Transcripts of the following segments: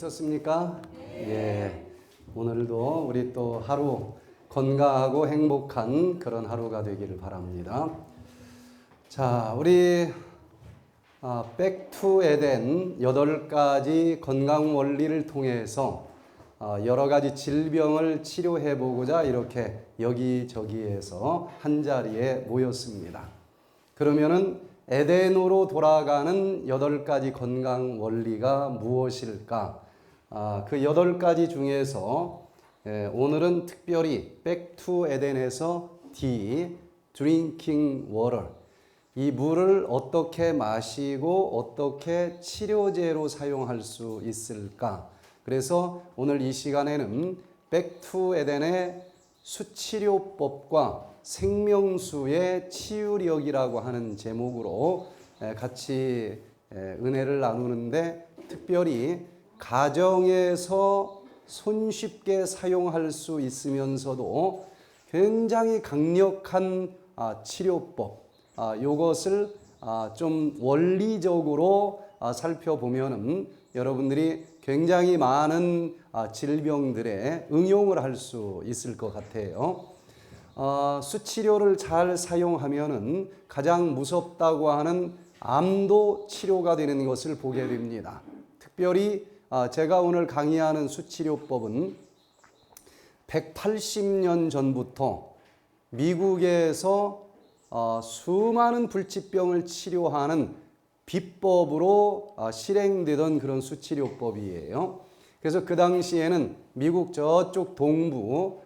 있었습니까? 예. 오늘도 우리 또 하루 건강하고 행복한 그런 하루가 되기를 바랍니다. 자, 우리 백투 에덴 8가지 건강 원리를 통해서 여러 가지 질병을 치료해 보고자 이렇게 여기저기에서 한자리에 모였습니다. 그러면은 에덴으로 돌아가는 8가지 건강 원리가 무엇일까? 그 8가지 중에서 오늘은 특별히 백투 에덴에서 D, Drinking Water, 이 물을 어떻게 마시고 어떻게 치료제로 사용할 수 있을까? 그래서 오늘 이 시간에는 백투 에덴의 수치료법과 생명수의 치유력이라고 하는 제목으로 같이 은혜를 나누는데, 특별히 가정에서 손쉽게 사용할 수 있으면서도 굉장히 강력한 치료법, 이것을 좀 원리적으로 살펴보면은 여러분들이 굉장히 많은 질병들에 응용을 할 수 있을 것 같아요. 수치료를 잘 사용하면은 가장 무섭다고 하는 암도 치료가 되는 것을 보게 됩니다. 특별히 제가 오늘 강의하는 수치료법은 180년 전부터 미국에서 수많은 불치병을 치료하는 비법으로 실행되던 그런 수치료법이에요. 그래서 그 당시에는 미국 저쪽 동부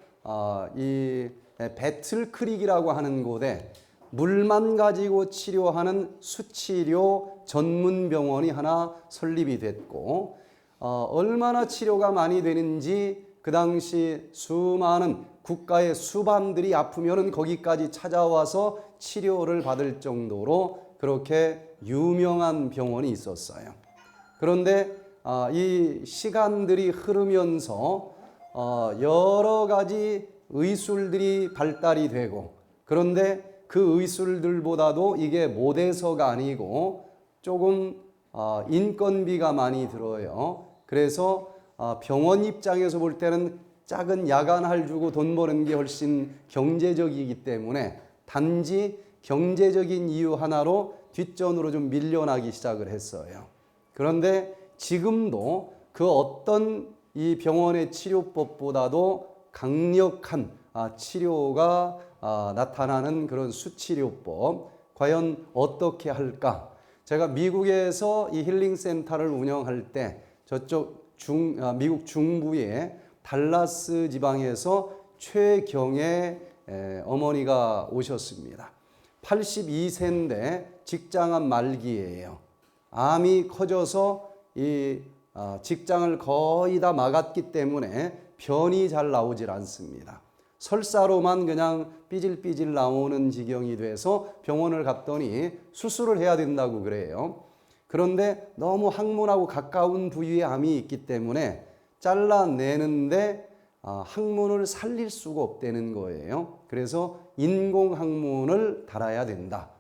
이 배틀크릭이라고 하는 곳에 물만 가지고 치료하는 수치료 전문 병원이 하나 설립이 됐고, 얼마나 치료가 많이 되는지 그 당시 수많은 국가의 수반들이 아프면은 거기까지 찾아와서 치료를 받을 정도로 그렇게 유명한 병원이 있었어요. 그런데 이 시간들이 흐르면서 여러 가지 의술들이 발달이 되고, 그런데 그 의술들보다도 이게 못해서가 아니고 조금 인건비가 많이 들어요. 그래서 병원 입장에서 볼 때는 작은 야간할 주고 돈 버는 게 훨씬 경제적이기 때문에 단지 경제적인 이유 하나로 뒷전으로 좀 밀려나기 시작을 했어요. 그런데 지금도 그 어떤 이 병원의 치료법보다도 강력한 치료가 나타나는 그런 수치료법, 과연 어떻게 할까? 제가 미국에서 이 힐링센터를 운영할 때 저쪽 미국 중부의 달라스 지방에서 최경의 어머니가 오셨습니다. 82세인데 직장암 말기예요. 암이 커져서 이 직장을 거의 다 막았기 때문에 변이 잘 나오질 않습니다. 설사로만 그냥 삐질삐질 나오는 지경이 돼서 병원을 갔더니 수술을 해야 된다고 그래요. 그런데 너무 항문하고 가까운 부위에 암이 있기 때문에 잘라내는데 항문을 살릴 수가 없다는 거예요. 그래서 인공 항문을 달아야 된다.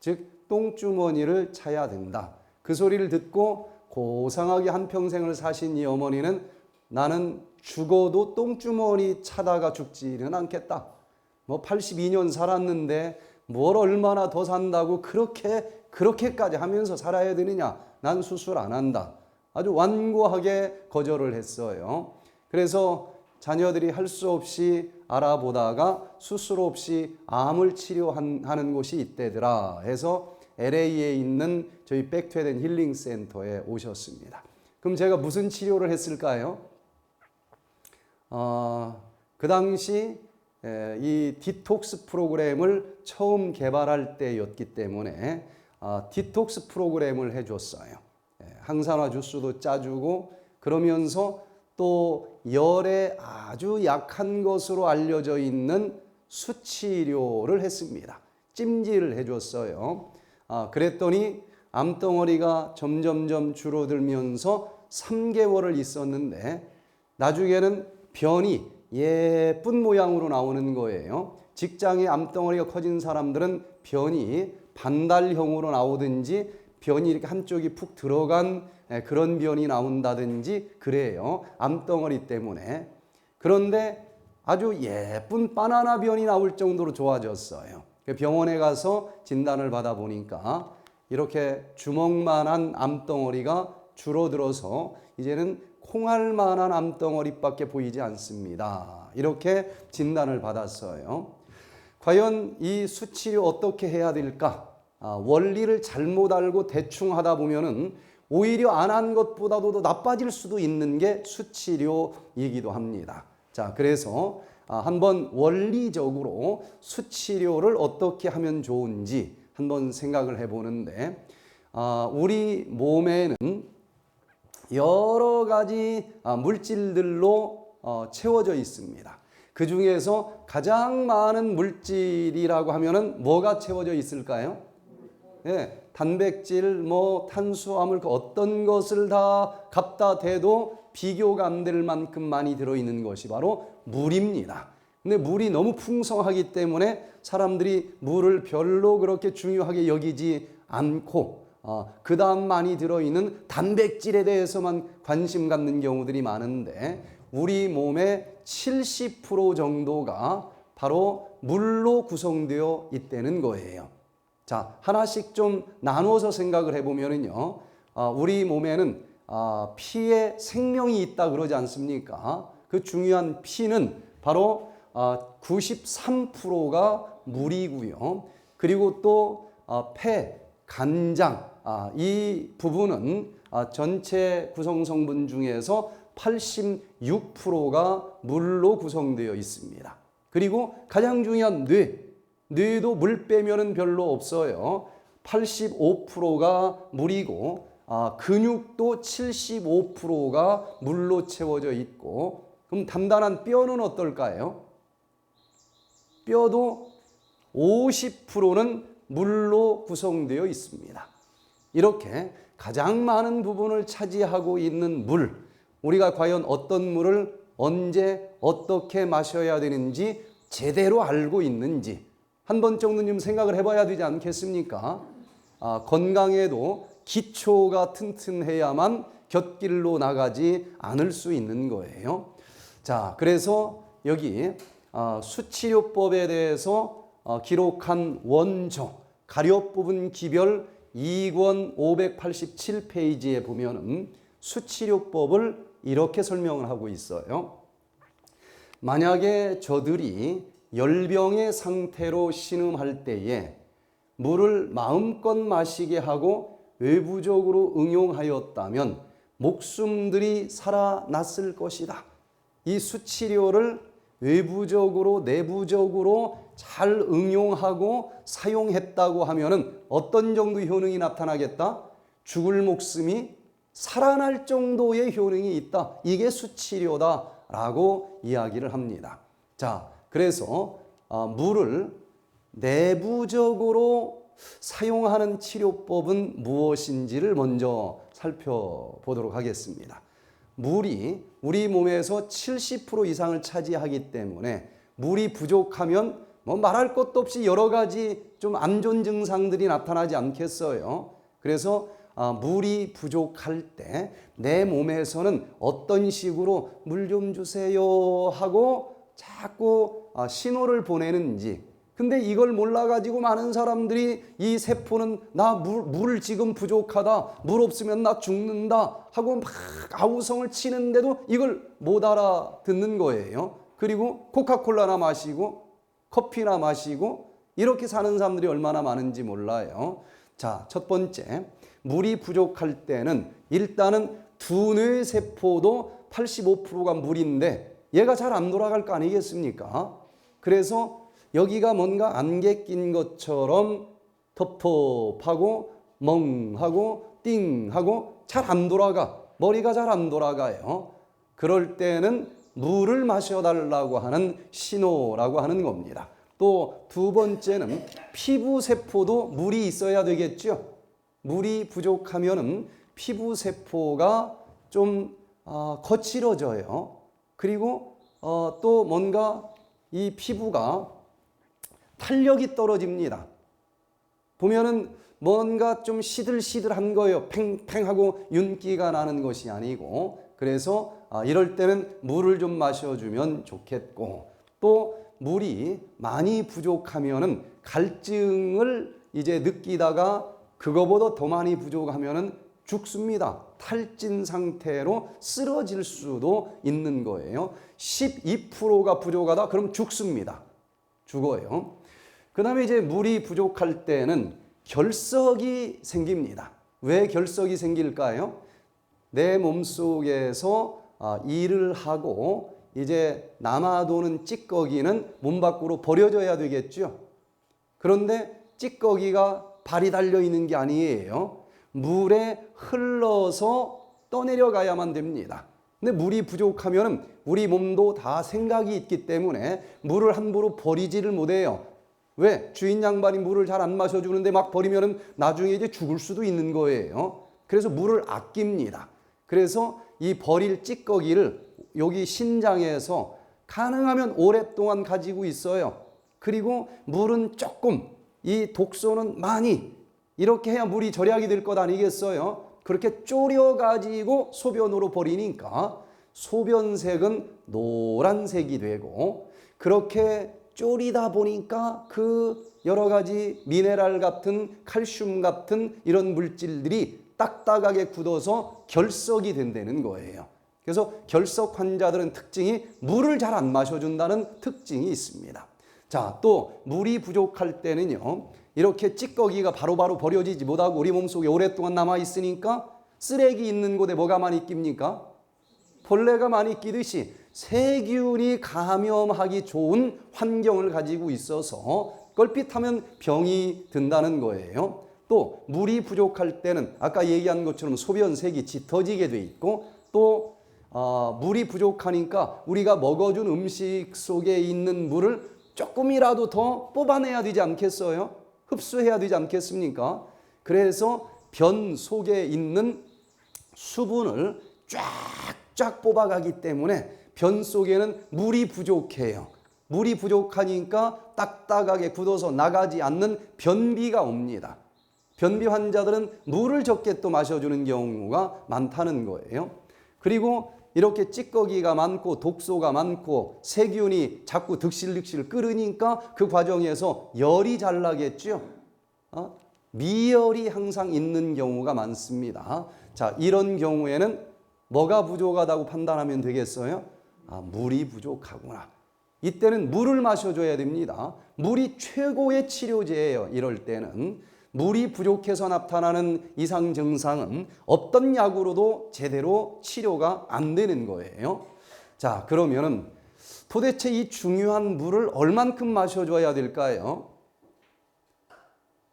즉 똥주머니를 차야 된다. 그 소리를 듣고 고상하게 한평생을 사신 이 어머니는 나는 죽어도 똥주머니 차다가 죽지는 않겠다. 82년 살았는데 뭘 얼마나 더 산다고 그렇게까지 하면서 살아야 되느냐. 난 수술 안 한다. 아주 완고하게 거절을 했어요. 그래서 자녀들이 할 수 없이 알아보다가 수술 없이 암을 치료하는 곳이 있대더라 해서 LA에 있는 저희 백투 에덴 힐링 센터에 오셨습니다. 그럼 제가 무슨 치료를 했을까요? 그 당시 이 디톡스 프로그램을 처음 개발할 때였기 때문에 디톡스 프로그램을 해줬어요. 항산화 주스도 짜주고, 그러면서 또 열에 아주 약한 것으로 알려져 있는 수치료를 했습니다. 찜질을 해줬어요. 그랬더니 암덩어리가 점점점 줄어들면서 3개월을 있었는데 나중에는 변이 예쁜 모양으로 나오는 거예요. 직장에 암덩어리가 커진 사람들은 변이 반달형으로 나오든지 변이 이렇게 한쪽이 푹 들어간 그런 변이 나온다든지 그래요. 암덩어리 때문에. 그런데 아주 예쁜 바나나 변이 나올 정도로 좋아졌어요. 병원에 가서 진단을 받아보니까 이렇게 주먹만한 암덩어리가 줄어들어서 이제는 콩알만한 암덩어리밖에 보이지 않습니다. 이렇게 진단을 받았어요. 과연 이 수치료 어떻게 해야 될까? 원리를 잘못 알고 대충 하다 보면은 오히려 안 한 것보다도 더 나빠질 수도 있는 게 수치료이기도 합니다. 자, 그래서 한번 원리적으로 수치료를 어떻게 하면 좋은지 한번 생각을 해보는데, 우리 몸에는 여러 가지 물질들로 채워져 있습니다. 그 중에서 가장 많은 물질이라고 하면은 뭐가 채워져 있을까요? 예, 단백질, 탄수화물, 어떤 것을 다 갖다 대도 비교가 안 될 만큼 많이 들어있는 것이 바로 물입니다. 근데 물이 너무 풍성하기 때문에 사람들이 물을 별로 그렇게 중요하게 여기지 않고 그 다음 많이 들어있는 단백질에 대해서만 관심 갖는 경우들이 많은데, 우리 몸의 70% 정도가 바로 물로 구성되어 있다는 거예요. 자, 하나씩 좀 나눠서 생각을 해보면요, 우리 몸에는 피에 생명이 있다 그러지 않습니까? 그 중요한 피는 바로 93%가 물이고요. 그리고 또 폐, 간장, 이 부분은 전체 구성 성분 중에서 86%가 물로 구성되어 있습니다. 그리고 가장 중요한 뇌도 물 빼면은 별로 없어요. 85%가 물이고, 근육도 75%가 물로 채워져 있고, 그럼 단단한 뼈는 어떨까요? 뼈도 50%는 물로 구성되어 있습니다. 이렇게 가장 많은 부분을 차지하고 있는 물, 우리가 과연 어떤 물을 언제 어떻게 마셔야 되는지 제대로 알고 있는지 한 번 정도는 좀 생각을 해봐야 되지 않겠습니까? 건강에도 기초가 튼튼해야만 곁길로 나가지 않을 수 있는 거예요. 자, 그래서 여기 수치료법에 대해서 기록한 원조 가렵 부분 기별 2권 587페이지에 보면은 수치료법을 이렇게 설명을 하고 있어요. 만약에 저들이 열병의 상태로 신음할 때에 물을 마음껏 마시게 하고 외부적으로 응용하였다면 목숨들이 살아났을 것이다. 이 수치료를 외부적으로 내부적으로 잘 응용하고 사용했다고 하면은 어떤 정도 효능이 나타나겠다? 죽을 목숨이 살아날 정도의 효능이 있다. 이게 수치료다라고 이야기를 합니다. 자, 그래서 물을 내부적으로 사용하는 치료법은 무엇인지를 먼저 살펴보도록 하겠습니다. 물이 우리 몸에서 70% 이상을 차지하기 때문에 물이 부족하면 말할 것도 없이 여러 가지 좀 안 좋은 증상들이 나타나지 않겠어요. 그래서 물이 부족할 때 내 몸에서는 어떤 식으로 물 좀 주세요 하고 자꾸 신호를 보내는지, 근데 이걸 몰라가지고 많은 사람들이 이 세포는 나 물 지금 부족하다, 물 없으면 나 죽는다 하고 막 아우성을 치는데도 이걸 못 알아듣는 거예요. 그리고 코카콜라나 마시고 커피나 마시고 이렇게 사는 사람들이 얼마나 많은지 몰라요. 자, 첫 번째, 물이 부족할 때는 일단은 두뇌 세포도 85%가 물인데 얘가 잘 안 돌아갈 거 아니겠습니까? 그래서 여기가 뭔가 안개 낀 것처럼 텁텁하고 멍하고 띵하고 잘 안 돌아가, 머리가 잘 안 돌아가요. 그럴 때는 물을 마셔달라고 하는 신호라고 하는 겁니다. 또 두 번째는 피부 세포도 물이 있어야 되겠죠. 물이 부족하면은 피부 세포가 좀 거칠어져요. 그리고 또 뭔가 이 피부가 탄력이 떨어집니다. 보면은 뭔가 좀 시들시들한 거예요. 팽팽하고 윤기가 나는 것이 아니고. 그래서 이럴 때는 물을 좀 마셔주면 좋겠고, 또 물이 많이 부족하면은 갈증을 이제 느끼다가 그거보다 더 많이 부족하면은 죽습니다. 탈진 상태로 쓰러질 수도 있는 거예요. 12%가 부족하다 그럼 죽습니다. 죽어요. 그 다음에 이제 물이 부족할 때는 결석이 생깁니다. 왜 결석이 생길까요? 내 몸속에서 일을 하고 이제 남아도는 찌꺼기는 몸 밖으로 버려져야 되겠죠. 그런데 찌꺼기가 발이 달려 있는 게 아니에요. 물에 흘러서 떠내려가야만 됩니다. 근데 물이 부족하면 우리 몸도 다 생각이 있기 때문에 물을 함부로 버리지를 못해요. 왜? 주인 양반이 물을 잘 안 마셔주는데 막 버리면 나중에 이제 죽을 수도 있는 거예요. 그래서 물을 아낍니다. 그래서 이 버릴 찌꺼기를 여기 신장에서 가능하면 오랫동안 가지고 있어요. 그리고 물은 조금, 이 독소는 많이, 이렇게 해야 물이 절약이 될 것 아니겠어요? 그렇게 졸여가지고 소변으로 버리니까 소변색은 노란색이 되고, 그렇게 졸이다 보니까 그 여러 가지 미네랄 같은 칼슘 같은 이런 물질들이 딱딱하게 굳어서 결석이 된다는 거예요. 그래서 결석 환자들은 특징이 물을 잘 안 마셔준다는 특징이 있습니다. 자, 또 물이 부족할 때는요, 이렇게 찌꺼기가 바로바로 버려지지 못하고 우리 몸속에 오랫동안 남아있으니까 쓰레기 있는 곳에 뭐가 많이 낍니까? 벌레가 많이 끼듯이 세균이 감염하기 좋은 환경을 가지고 있어서 걸핏하면 병이 든다는 거예요. 또 물이 부족할 때는 아까 얘기한 것처럼 소변색이 짙어지게 돼 있고, 또 물이 부족하니까 우리가 먹어준 음식 속에 있는 물을 조금이라도 더 뽑아내야 되지 않겠어요? 흡수해야 되지 않겠습니까? 그래서 변 속에 있는 수분을 쫙쫙 뽑아가기 때문에 변 속에는 물이 부족해요. 물이 부족하니까 딱딱하게 굳어서 나가지 않는 변비가 옵니다. 변비 환자들은 물을 적게 또 마셔주는 경우가 많다는 거예요. 그리고 이렇게 찌꺼기가 많고 독소가 많고 세균이 자꾸 득실득실 끓으니까 그 과정에서 열이 잘 나겠죠. 미열이 항상 있는 경우가 많습니다. 자, 이런 경우에는 뭐가 부족하다고 판단하면 되겠어요? 물이 부족하구나. 이때는 물을 마셔줘야 됩니다. 물이 최고의 치료제예요. 이럴 때는 물이 부족해서 나타나는 이상 증상은 어떤 약으로도 제대로 치료가 안 되는 거예요. 자, 그러면은 도대체 이 중요한 물을 얼만큼 마셔줘야 될까요?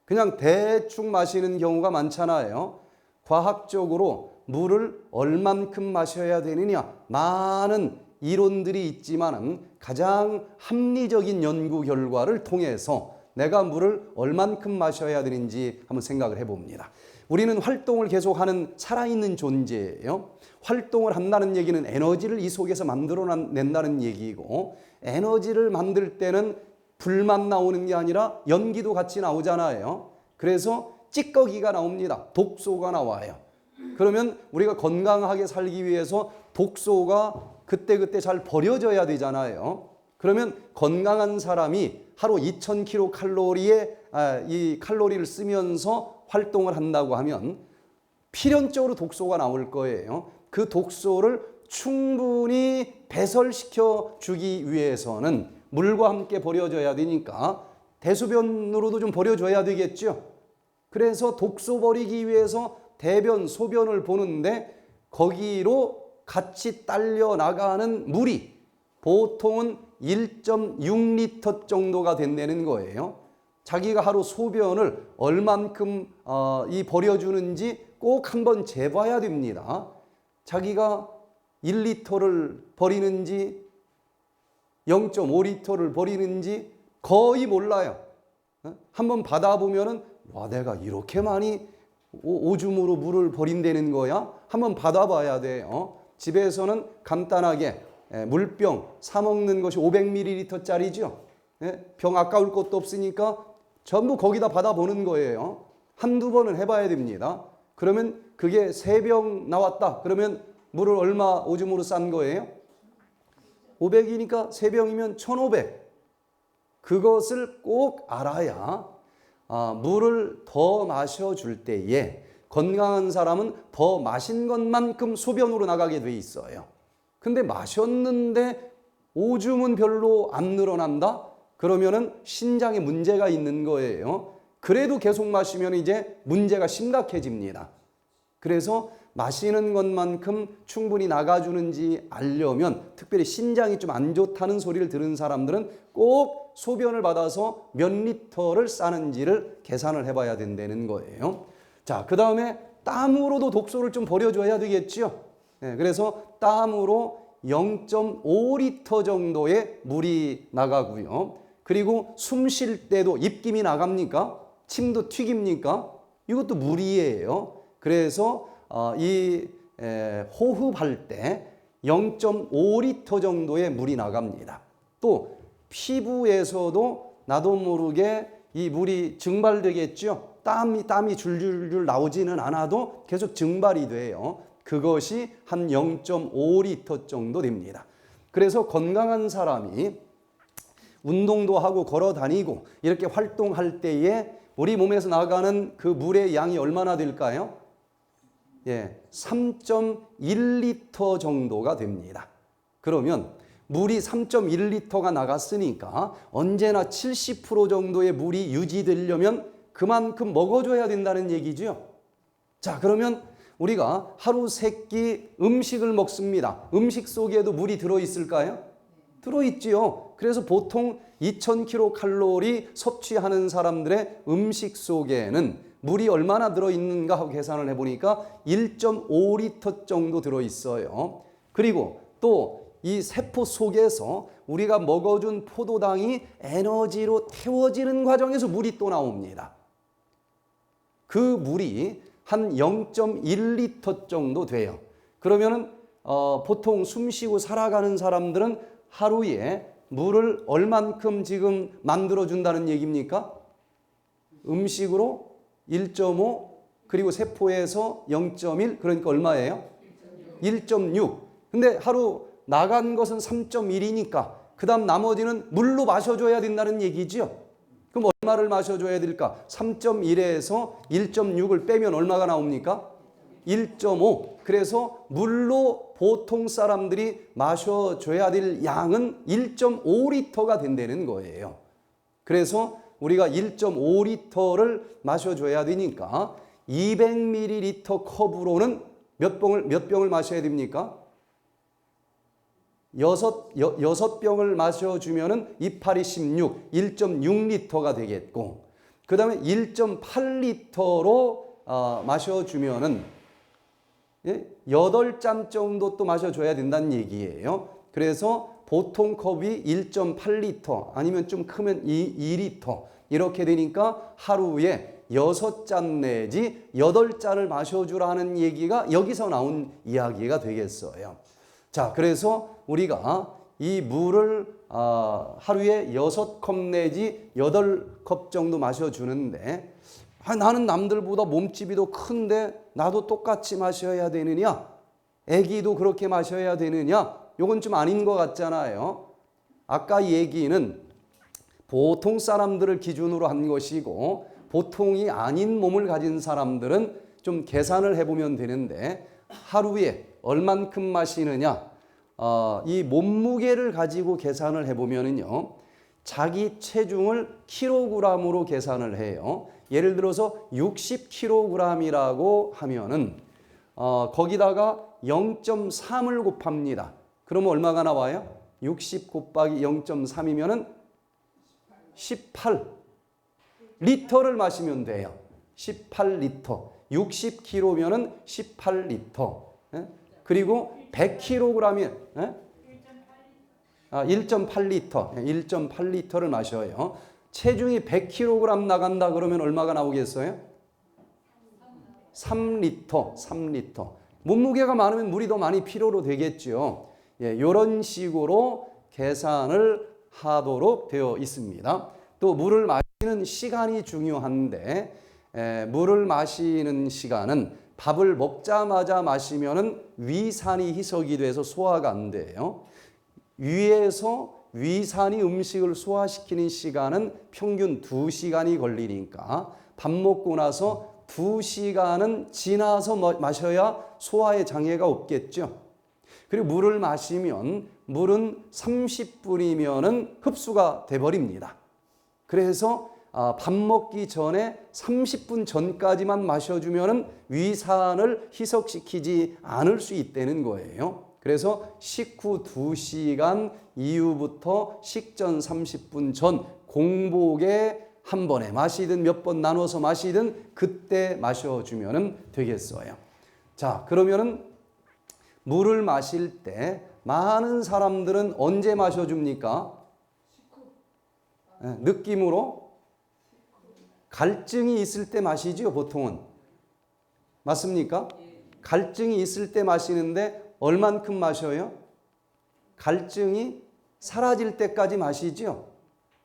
그냥 대충 마시는 경우가 많잖아요. 과학적으로 물을 얼만큼 마셔야 되느냐, 많은 이론들이 있지만은 가장 합리적인 연구 결과를 통해서 내가 물을 얼만큼 마셔야 되는지 한번 생각을 해봅니다. 우리는 활동을 계속하는 살아있는 존재예요. 활동을 한다는 얘기는 에너지를 이 속에서 만들어낸다는 얘기고, 에너지를 만들 때는 불만 나오는 게 아니라 연기도 같이 나오잖아요. 그래서 찌꺼기가 나옵니다. 독소가 나와요. 그러면 우리가 건강하게 살기 위해서 독소가 그때그때 잘 버려져야 되잖아요. 그러면 건강한 사람이 하루 2000kcal의 이 칼로리를 쓰면서 활동을 한다고 하면 필연적으로 독소가 나올 거예요. 그 독소를 충분히 배설시켜 주기 위해서는 물과 함께 버려져야 되니까 대소변으로도 좀 버려줘야 되겠죠. 그래서 독소 버리기 위해서 대변, 소변을 보는데 거기로 같이 딸려 나가는 물이 보통은 1.6리터 정도가 된다는 거예요. 자기가 하루 소변을 얼만큼 버려주는지 꼭 한번 재봐야 됩니다. 자기가 1리터를 버리는지 0.5리터를 버리는지 거의 몰라요. 한번 받아보면은 와, 내가 이렇게 많이 오줌으로 물을 버린다는 거야? 한번 받아봐야 돼요. 집에서는 간단하게 물병 사 먹는 것이 500ml짜리죠. 병 아까울 것도 없으니까 전부 거기다 받아보는 거예요. 한두 번은 해봐야 됩니다. 그러면 그게 3병 나왔다. 그러면 물을 얼마 오줌으로 싼 거예요? 500이니까 3병이면 1500. 그것을 꼭 알아야 물을 더 마셔줄 때에 건강한 사람은 더 마신 것만큼 소변으로 나가게 돼 있어요. 근데 마셨는데 오줌은 별로 안 늘어난다? 그러면은 신장에 문제가 있는 거예요. 그래도 계속 마시면 이제 문제가 심각해집니다. 그래서 마시는 것만큼 충분히 나가주는지 알려면, 특별히 신장이 좀 안 좋다는 소리를 들은 사람들은 꼭 소변을 받아서 몇 리터를 싸는지를 계산을 해봐야 된다는 거예요. 자, 그 다음에 땀으로도 독소를 좀 버려줘야 되겠죠. 그래서 땀으로 0.5리터 정도의 물이 나가고요. 그리고 숨 쉴 때도 입김이 나갑니까? 침도 튀깁니까? 이것도 물이에요. 그래서 호흡할 때 0.5리터 정도의 물이 나갑니다. 또 피부에서도 나도 모르게 이 물이 증발되겠죠. 땀이 줄줄줄 나오지는 않아도 계속 증발이 돼요. 그것이 한 0.5리터 정도 됩니다. 그래서 건강한 사람이 운동도 하고 걸어 다니고 이렇게 활동할 때에 우리 몸에서 나가는 그 물의 양이 얼마나 될까요? 3.1리터 정도가 됩니다. 그러면 물이 3.1리터가 나갔으니까 언제나 70% 정도의 물이 유지되려면 그만큼 먹어줘야 된다는 얘기죠. 자, 그러면 우리가 하루 3끼 음식을 먹습니다. 음식 속에도 물이 들어있을까요? 들어있지요. 그래서 보통 2000kcal 섭취하는 사람들의 음식 속에는 물이 얼마나 들어있는가 하고 계산을 해보니까 1.5리터 정도 들어있어요. 그리고 또 이 세포 속에서 우리가 먹어준 포도당이 에너지로 태워지는 과정에서 물이 또 나옵니다. 그 물이 한 0.1리터 정도 돼요. 그러면은 보통 숨 쉬고 살아가는 사람들은 하루에 물을 얼만큼 지금 만들어준다는 얘기입니까? 음식으로 1.5 그리고 세포에서 0.1 그러니까 얼마예요? 1.6. 근데 하루 나간 것은 3.1이니까 그 다음 나머지는 물로 마셔줘야 된다는 얘기죠. 그럼 얼마를 마셔줘야 될까? 3.1에서 1.6을 빼면 얼마가 나옵니까? 1.5. 그래서 물로 보통 사람들이 마셔줘야 될 양은 1.5리터가 된다는 거예요. 그래서 우리가 1.5리터를 마셔줘야 되니까 200ml 컵으로는 몇 병을 마셔야 됩니까? 6병을 마셔주면은 2, 8, 16, 1.6리터가 되겠고, 그 다음에 1.8리터로 마셔주면은 8잔 정도 또 마셔줘야 된다는 얘기예요. 그래서 보통 컵이 1.8리터 아니면 좀 크면 2리터 이렇게 되니까 하루에 6잔 내지 8잔을 마셔주라는 얘기가 여기서 나온 이야기가 되겠어요. 자, 그래서 우리가 이 물을 하루에 6컵 내지 8컵 정도 마셔주는데 나는 남들보다 몸집이 더 큰데 나도 똑같이 마셔야 되느냐? 애기도 그렇게 마셔야 되느냐? 이건 좀 아닌 것 같잖아요. 아까 얘기는 보통 사람들을 기준으로 한 것이고 보통이 아닌 몸을 가진 사람들은 좀 계산을 해보면 되는데 하루에 얼만큼 마시느냐? 이 몸무게를 가지고 계산을 해보면은요, 자기 체중을 킬로그램으로 계산을 해요. 예를 들어서 60kg이라고 하면은 거기다가 0.3을 곱합니다. 그러면 얼마가 나와요? 60 곱하기 0.3이면은 18리터를 마시면 돼요. 18리터. 60kg면은 18리터. 그리고 100kg이면 1.8리터. 1.8리터를 마셔요. 체중이 100kg 나간다 그러면 얼마가 나오겠어요? 3리터. 몸무게가 많으면 물이 더 많이 필요로 되겠죠. 이런 식으로 계산을 하도록 되어 있습니다. 또 물을 마시는 시간이 중요한데 물을 마시는 시간은 밥을 먹자마자 마시면은 위산이 희석이 돼서 소화가 안 돼요. 위에서 위산이 음식을 소화시키는 시간은 평균 2시간이 걸리니까 밥 먹고 나서 2시간은 지나서 마셔야 소화에 장애가 없겠죠. 그리고 물을 마시면 물은 30분이면은 흡수가 돼버립니다. 그래서 밥 먹기 전에 30분 전까지만 마셔주면은 위산을 희석시키지 않을 수 있다는 거예요. 그래서 식후 2시간 이후부터 식전 30분 전 공복에 한 번에 마시든 몇 번 나눠서 마시든 그때 마셔주면 되겠어요. 자, 그러면은 물을 마실 때 많은 사람들은 언제 마셔줍니까? 느낌으로 갈증이 있을 때 마시죠, 보통은. 맞습니까? 갈증이 있을 때 마시는데 얼만큼 마셔요? 갈증이 사라질 때까지 마시죠.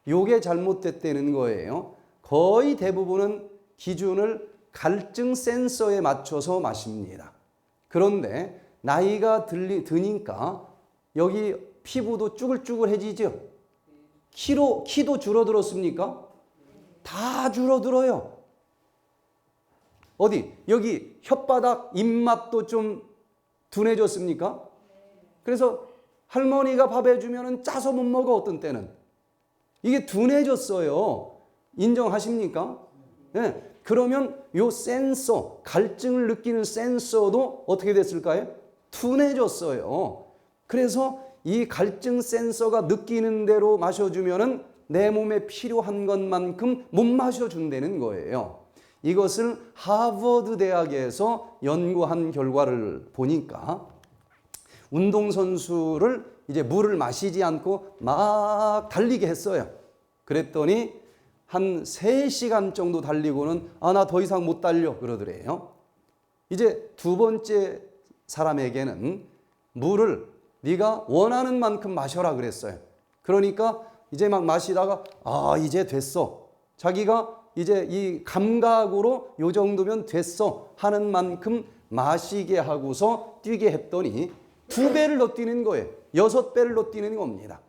요게 잘못됐다는 거예요. 거의 대부분은 기준을 갈증 센서에 맞춰서 마십니다. 그런데 나이가 드니까 여기 피부도 쭈글쭈글해지죠. 키도 줄어들었습니까? 다 줄어들어요. 어디? 여기 혓바닥, 입맛도 좀 둔해졌습니까? 그래서 할머니가 밥 해주면 짜서 못 먹어, 어떤 때는. 이게 둔해졌어요. 인정하십니까? 네. 그러면 요 센서, 갈증을 느끼는 센서도 어떻게 됐을까요? 둔해졌어요. 그래서 이 갈증 센서가 느끼는 대로 마셔주면은 내 몸에 필요한 것만큼 못 마셔준다는 거예요. 이것을 하버드 대학에서 연구한 결과를 보니까 운동선수를 이제 물을 마시지 않고 막 달리게 했어요. 그랬더니 한 3시간 정도 달리고는 나 더 이상 못 달려 그러더래요. 이제 두 번째 사람에게는 물을 네가 원하는 만큼 마셔라 그랬어요. 그러니까 이제 막 마시다가 이제 됐어. 자기가 이제 이 감각으로 요 정도면 됐어 하는 만큼 마시게 하고서 뛰게 했더니 2배를 더 뛰는 거예요. 6배를 더 뛰는 겁니다.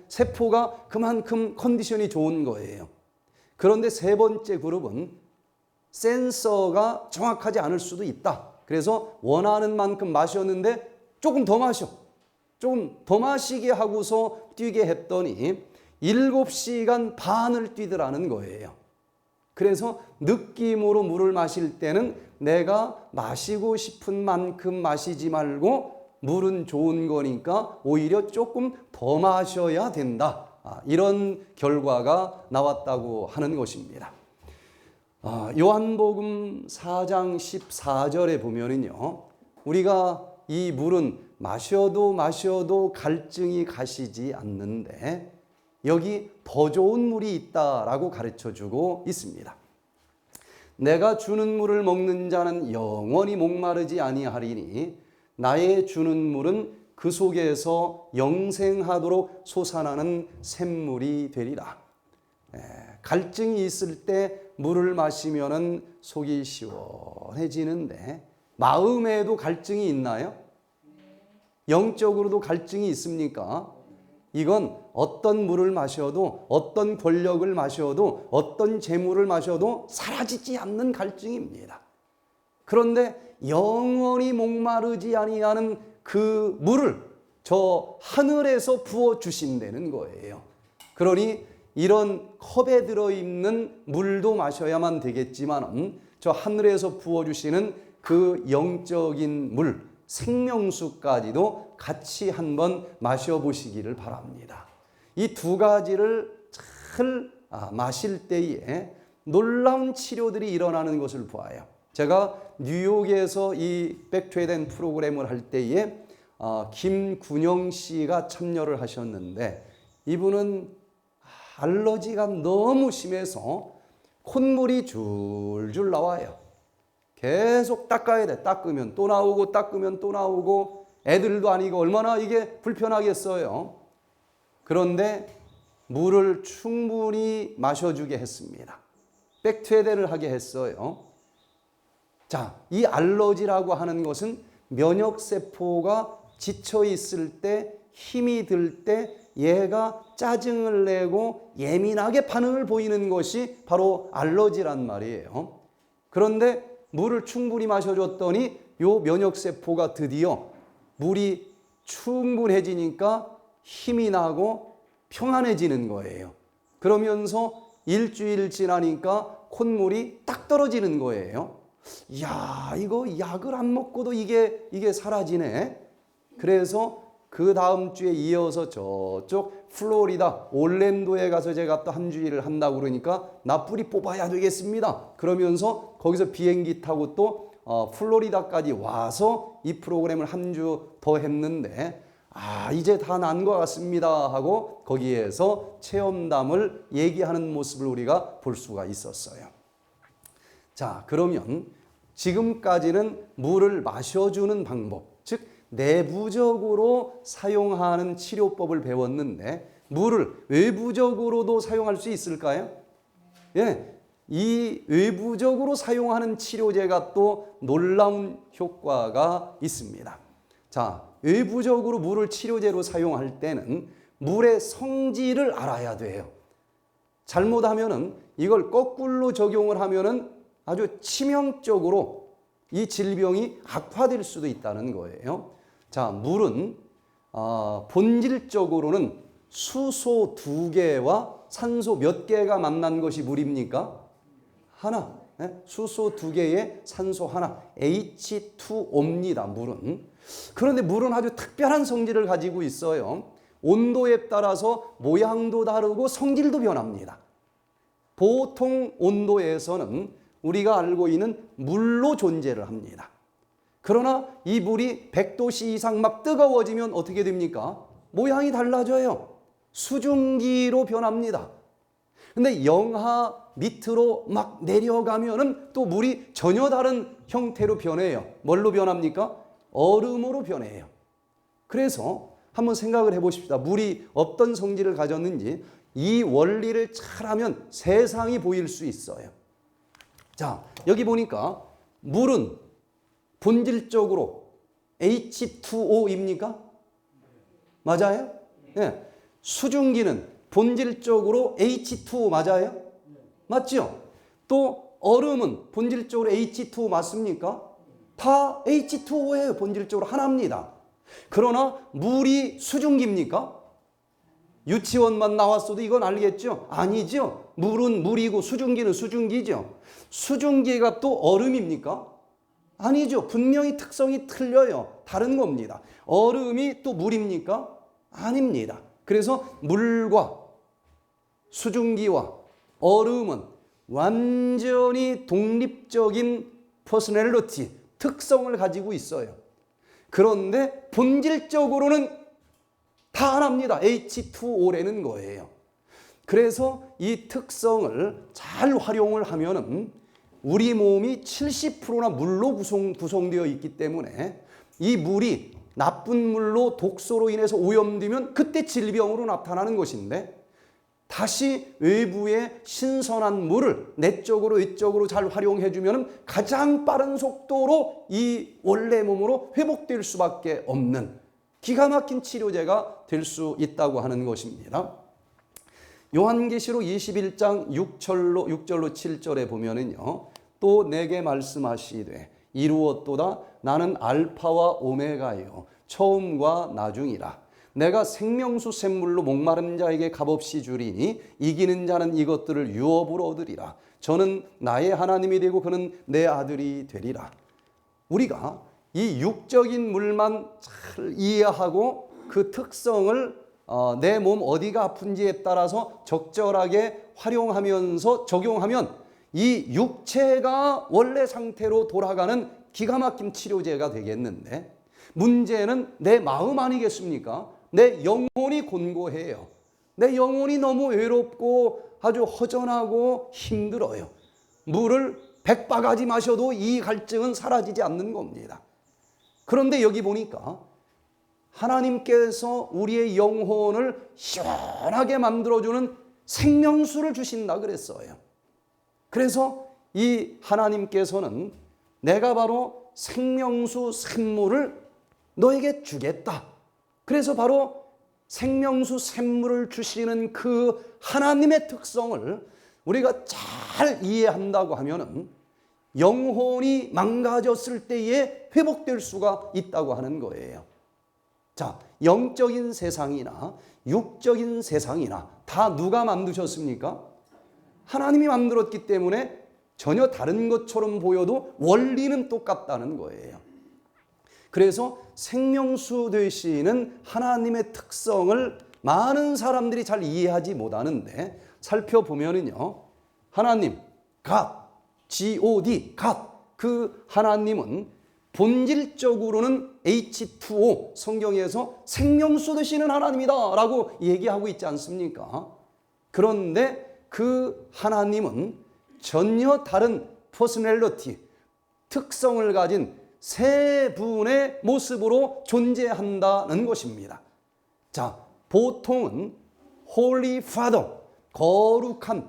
세포가 그만큼 컨디션이 좋은 거예요. 그런데 세 번째 그룹은 센서가 정확하지 않을 수도 있다. 그래서 원하는 만큼 마셨는데 조금 더 마셔. 조금 더 마시게 하고서 뛰게 했더니 7시간 반을 뛰더라는 거예요. 그래서 느낌으로 물을 마실 때는 내가 마시고 싶은 만큼 마시지 말고 물은 좋은 거니까 오히려 조금 더 마셔야 된다. 이런 결과가 나왔다고 하는 것입니다. 요한복음 4장 14절에 보면은요, 우리가 이 물은 마셔도 갈증이 가시지 않는데 여기 더 좋은 물이 있다라고 가르쳐주고 있습니다. 내가 주는 물을 먹는 자는 영원히 목마르지 아니하리니 나의 주는 물은 그 속에서 영생하도록 솟아나는 샘물이 되리라. 갈증이 있을 때 물을 마시면은 속이 시원해지는데 마음에도 갈증이 있나요? 영적으로도 갈증이 있습니까? 이건 어떤 물을 마셔도 어떤 권력을 마셔도 어떤 재물을 마셔도 사라지지 않는 갈증입니다. 그런데 영원히 목마르지 아니하는 그 물을 저 하늘에서 부어 주신다는 거예요. 그러니 이런 컵에 들어있는 물도 마셔야만 되겠지만 저 하늘에서 부어 주시는 그 영적인 물, 생명수까지도 같이 한번 마셔보시기를 바랍니다. 이 두 가지를 잘 마실 때에 놀라운 치료들이 일어나는 것을 보아요. 제가 뉴욕에서 이 백투에덴 프로그램을 할 때에 김군영 씨가 참여를 하셨는데 이분은 알러지가 너무 심해서 콧물이 줄줄 나와요. 계속 닦아야 돼. 닦으면 또 나오고 닦으면 또 나오고 애들도 아니고 얼마나 이게 불편하겠어요. 그런데 물을 충분히 마셔주게 했습니다. 백투에덴을 하게 했어요. 자, 이 알러지라고 하는 것은 면역세포가 지쳐 있을 때, 힘이 들 때 얘가 짜증을 내고 예민하게 반응을 보이는 것이 바로 알러지란 말이에요. 그런데 물을 충분히 마셔줬더니 요 면역세포가 드디어 물이 충분해지니까 힘이 나고 평안해지는 거예요. 그러면서 일주일 지나니까 콧물이 딱 떨어지는 거예요. 야, 이거 약을 안 먹고도 이게 사라지네. 그래서 그 다음 주에 이어서 저쪽 플로리다 올랜도에 가서 제가 또 한 주일을 한다고 그러니까 나 뿌리 뽑아야 되겠습니다. 그러면서 거기서 비행기 타고 또 플로리다까지 와서 이 프로그램을 한 주 더 했는데 이제 다 난 것 같습니다 하고 거기에서 체험담을 얘기하는 모습을 우리가 볼 수가 있었어요. 자, 그러면 지금까지는 물을 마셔주는 방법, 즉 내부적으로 사용하는 치료법을 배웠는데 물을 외부적으로도 사용할 수 있을까요? 예, 이 외부적으로 사용하는 치료제가 또 놀라운 효과가 있습니다. 자, 외부적으로 물을 치료제로 사용할 때는 물의 성질을 알아야 돼요. 잘못하면은 이걸 거꾸로 적용을 하면은 아주 치명적으로 이 질병이 악화될 수도 있다는 거예요. 자, 물은 본질적으로는 수소 2개와 산소 몇 개가 만난 것이 물입니까? 하나. 네? 수소 2개에 산소 하나. H2O입니다. 물은. 그런데 물은 아주 특별한 성질을 가지고 있어요. 온도에 따라서 모양도 다르고 성질도 변합니다. 보통 온도에서는 우리가 알고 있는 물로 존재를 합니다. 그러나 이 물이 100도씨 이상 막 뜨거워지면 어떻게 됩니까? 모양이 달라져요. 수증기로 변합니다. 근데 영하 밑으로 막 내려가면은 또 물이 전혀 다른 형태로 변해요. 뭘로 변합니까? 얼음으로 변해요. 그래서 한번 생각을 해보십시다. 물이 어떤 성질을 가졌는지 이 원리를 잘하면 세상이 보일 수 있어요. 자, 여기 보니까 물은 본질적으로 H2O입니까? 맞아요? 네. 수증기는 본질적으로 H2O 맞아요? 맞죠? 또 얼음은 본질적으로 H2O 맞습니까? 다 H2O예요. 본질적으로 하나입니다. 그러나 물이 수증기입니까? 유치원만 나왔어도 이건 알겠죠? 아니죠. 물은 물이고 수증기는 수증기죠. 수증기가 또 얼음입니까? 아니죠. 분명히 특성이 틀려요. 다른 겁니다. 얼음이 또 물입니까? 아닙니다. 그래서 물과 수증기와 얼음은 완전히 독립적인 퍼스널리티, 특성을 가지고 있어요. 그런데 본질적으로는 다 하나입니다. H2O라는 거예요. 그래서 이 특성을 잘 활용을 하면은 우리 몸이 70%나 물로 구성되어 있기 때문에 이 물이 나쁜 물로 독소로 인해서 오염되면 그때 질병으로 나타나는 것인데 다시 외부의 신선한 물을 내적으로 외적으로 잘 활용해 주면 가장 빠른 속도로 이 원래 몸으로 회복될 수밖에 없는 기가 막힌 치료제가 될 수 있다고 하는 것입니다. 요한계시록 21장 6절로 7절에 보면은요. 또 내게 말씀하시되 이루었도다 나는 알파와 오메가요 처음과 나중이라. 내가 생명수 샘물로 목마른 자에게 값없이 주리니 이기는 자는 이것들을 유업으로 얻으리라. 저는 나의 하나님이 되고 그는 내 아들이 되리라. 우리가 이 육적인 물만 잘 이해하고 그 특성을 내 몸 어디가 아픈지에 따라서 적절하게 활용하면서 적용하면 이 육체가 원래 상태로 돌아가는 기가 막힌 치료제가 되겠는데 문제는 내 마음 아니겠습니까? 내 영혼이 곤고해요. 내 영혼이 너무 외롭고 아주 허전하고 힘들어요. 물을 100바가지 마셔도 이 갈증은 사라지지 않는 겁니다. 그런데 여기 보니까 하나님께서 우리의 영혼을 시원하게 만들어주는 생명수를 주신다 그랬어요. 그래서 이 하나님께서는 내가 바로 생명수 샘물을 너에게 주겠다. 그래서 바로 생명수 샘물을 주시는 그 하나님의 특성을 우리가 잘 이해한다고 하면은 영혼이 망가졌을 때에 회복될 수가 있다고 하는 거예요. 자, 영적인 세상이나 육적인 세상이나 다 누가 만드셨습니까? 하나님이 만들었기 때문에 전혀 다른 것처럼 보여도 원리는 똑같다는 거예요. 그래서 생명수 되시는 하나님의 특성을 많은 사람들이 잘 이해하지 못하는데 살펴보면은요, 하나님, God, 그 하나님은 본질적으로는 H2O, 성경에서 생명수 되시는 하나님이다 라고 얘기하고 있지 않습니까? 그런데 그 하나님은 전혀 다른 퍼스널리티, 특성을 가진 세 분의 모습으로 존재한다는 것입니다. 자, 보통은 Holy Father, 거룩한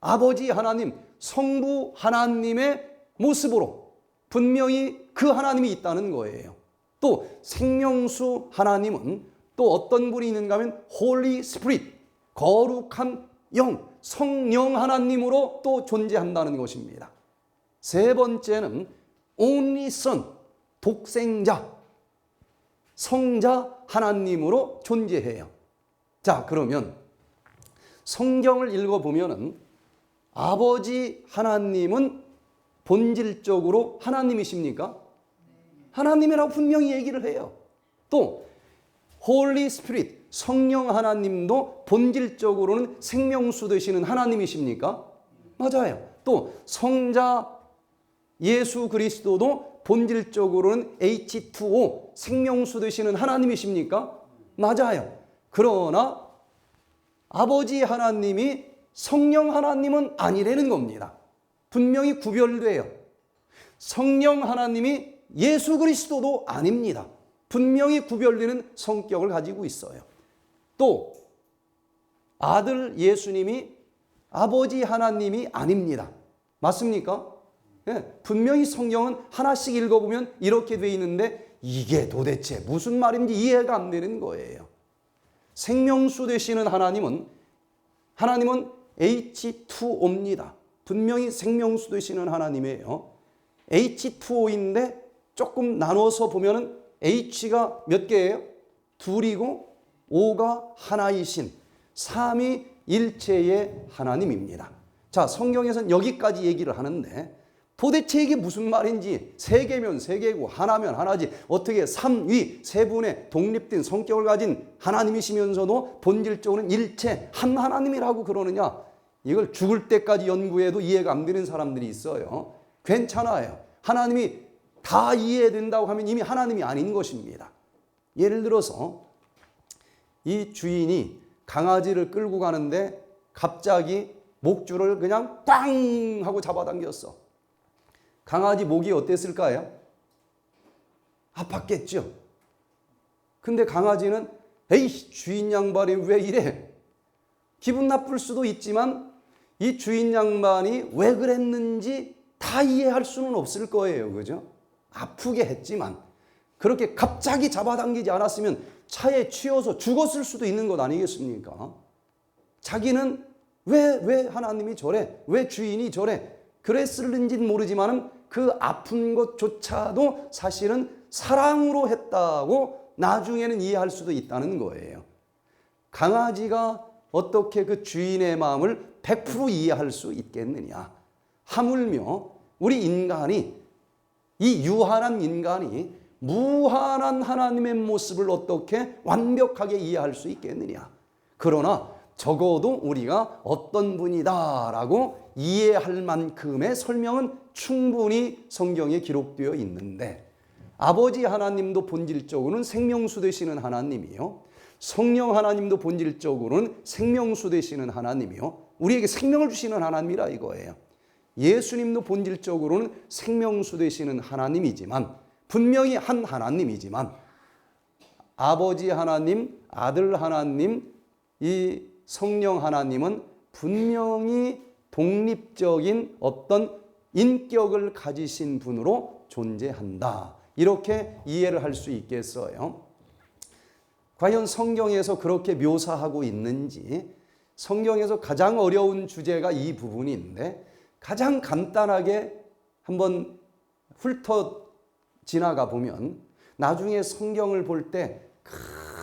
아버지 하나님, 성부 하나님의 모습으로 분명히 그 하나님이 있다는 거예요. 또 생명수 하나님은 또 어떤 분이 있는가 하면 Holy Spirit, 거룩한 영, 성령 하나님으로 또 존재한다는 것입니다. 세 번째는 Only Son, 독생자, 성자 하나님으로 존재해요. 자, 그러면 성경을 읽어보면은 아버지 하나님은 본질적으로 하나님이십니까? 하나님이라고 분명히 얘기를 해요. 또 Holy Spirit, 성령 하나님도 본질적으로는 생명수 되시는 하나님이십니까? 맞아요. 또 성자 예수 그리스도도 본질적으로는 H2O, 생명수 되시는 하나님이십니까? 맞아요. 그러나 아버지 하나님이 성령 하나님은 아니라는 겁니다. 분명히 구별돼요. 성령 하나님이 예수 그리스도도 아닙니다. 분명히 구별되는 성격을 가지고 있어요. 또 아들 예수님이 아버지 하나님이 아닙니다. 맞습니까? 네, 분명히 성경은 하나씩 읽어보면 이렇게 돼 있는데 이게 도대체 무슨 말인지 이해가 안 되는 거예요. 생명수 되시는 하나님은 H2O입니다. 분명히 생명수 되시는 하나님이에요. H2O인데 조금 나눠서 보면은 H가 몇 개예요? 둘이고 O가 하나이신 삼위일체의 하나님입니다. 자, 성경에서는 여기까지 얘기를 하는데 도대체 이게 무슨 말인지 세 개면 세 개고 하나면 하나지 어떻게 삼위 세 분의 독립된 성격을 가진 하나님이시면서도 본질적으로는 일체 한 하나님이라고 그러느냐? 이걸 죽을 때까지 연구해도 이해가 안 되는 사람들이 있어요. 괜찮아요. 하나님이 다 이해된다고 하면 이미 하나님이 아닌 것입니다. 예를 들어서 이 주인이 강아지를 끌고 가는데 갑자기 목줄을 그냥 꽝 하고 잡아당겼어. 강아지 목이 어땠을까요? 아팠겠죠. 근데 강아지는 에이 주인 양반이 왜 이래? 기분 나쁠 수도 있지만 이 주인 양반이 왜 그랬는지 다 이해할 수는 없을 거예요. 그죠? 아프게 했지만 그렇게 갑자기 잡아당기지 않았으면 차에 치여서 죽었을 수도 있는 것 아니겠습니까? 자기는 왜 하나님이 저래? 왜 주인이 저래? 그랬을는지는 모르지만 그 아픈 것조차도 사실은 사랑으로 했다고 나중에는 이해할 수도 있다는 거예요. 강아지가 어떻게 그 주인의 마음을 100% 이해할 수 있겠느냐? 하물며 우리 인간이 이 유한한 인간이 무한한 하나님의 모습을 어떻게 완벽하게 이해할 수 있겠느냐? 그러나 적어도 우리가 어떤 분이다라고 이해할 만큼의 설명은 충분히 성경에 기록되어 있는데 아버지 하나님도 본질적으로는 생명수 되시는 하나님이요. 성령 하나님도 본질적으로는 생명수 되시는 하나님이요. 우리에게 생명을 주시는 하나님이라 이거예요. 예수님도 본질적으로는 생명수 되시는 하나님이지만 분명히 한 하나님이지만 아버지 하나님, 아들 하나님, 이 성령 하나님은 분명히 독립적인 어떤 인격을 가지신 분으로 존재한다. 이렇게 이해를 할 수 있겠어요. 과연 성경에서 그렇게 묘사하고 있는지, 성경에서 가장 어려운 주제가 이 부분인데 가장 간단하게 한번 훑어 지나가 보면 나중에 성경을 볼 때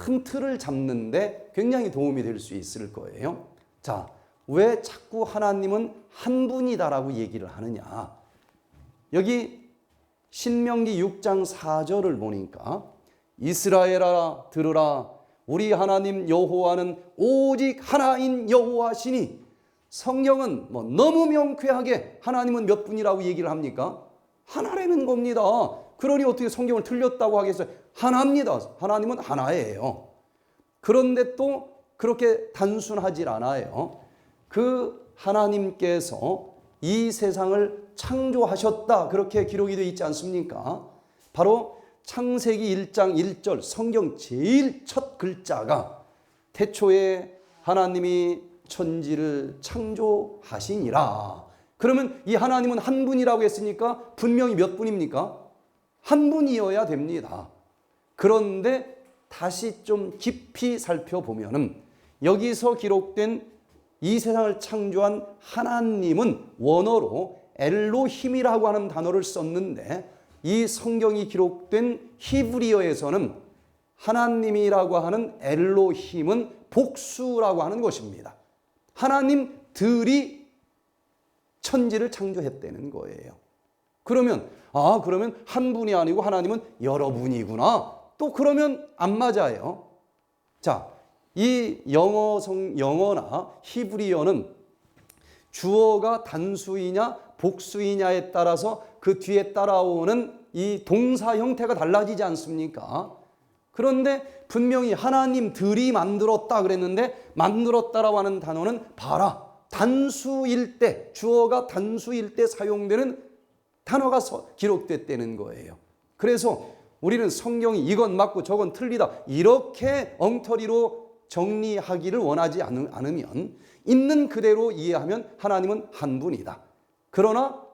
큰 틀을 잡는데 굉장히 도움이 될 수 있을 거예요. 자, 왜 자꾸 하나님은 한 분이다라고 얘기를 하느냐? 여기 신명기 6장 4절을 보니까 이스라엘아 들으라 우리 하나님 여호와는 오직 하나인 여호와시니. 성경은 뭐 너무 명쾌하게 하나님은 몇 분이라고 얘기를 합니까? 하나라는 겁니다. 그러니 어떻게 성경을 틀렸다고 하겠어요? 하나입니다. 하나님은 하나예요. 그런데 또 그렇게 단순하질 않아요. 그 하나님께서 이 세상을 창조하셨다, 그렇게 기록이 되어 있지 않습니까? 바로 창세기 1장 1절 성경 제일 첫 글자가 태초에 하나님이 천지를 창조하시니라. 그러면 이 하나님은 한 분이라고 했으니까 분명히 몇 분입니까? 한 분이어야 됩니다. 그런데 다시 좀 깊이 살펴보면은 여기서 기록된 이 세상을 창조한 하나님은 원어로 엘로힘이라고 하는 단어를 썼는데 이 성경이 기록된 히브리어에서는 하나님이라고 하는 엘로힘은 복수라고 하는 것입니다. 하나님들이 천지를 창조했다는 거예요. 그러면 한 분이 아니고 하나님은 여러 분이구나. 또 그러면 안 맞아요. 자, 이 영어나 히브리어는 주어가 단수이냐 복수이냐에 따라서 그 뒤에 따라오는 이 동사 형태가 달라지지 않습니까? 그런데 분명히 하나님들이 만들었다 그랬는데 만들었다라고 하는 단어는 봐라, 단수일 때, 주어가 단수일 때 사용되는 단어가 기록됐다는 거예요. 그래서 우리는 성경이 이건 맞고 저건 틀리다 이렇게 엉터리로 정리하기를 원하지 않으면 있는 그대로 이해하면 하나님은 한 분이다. 그러나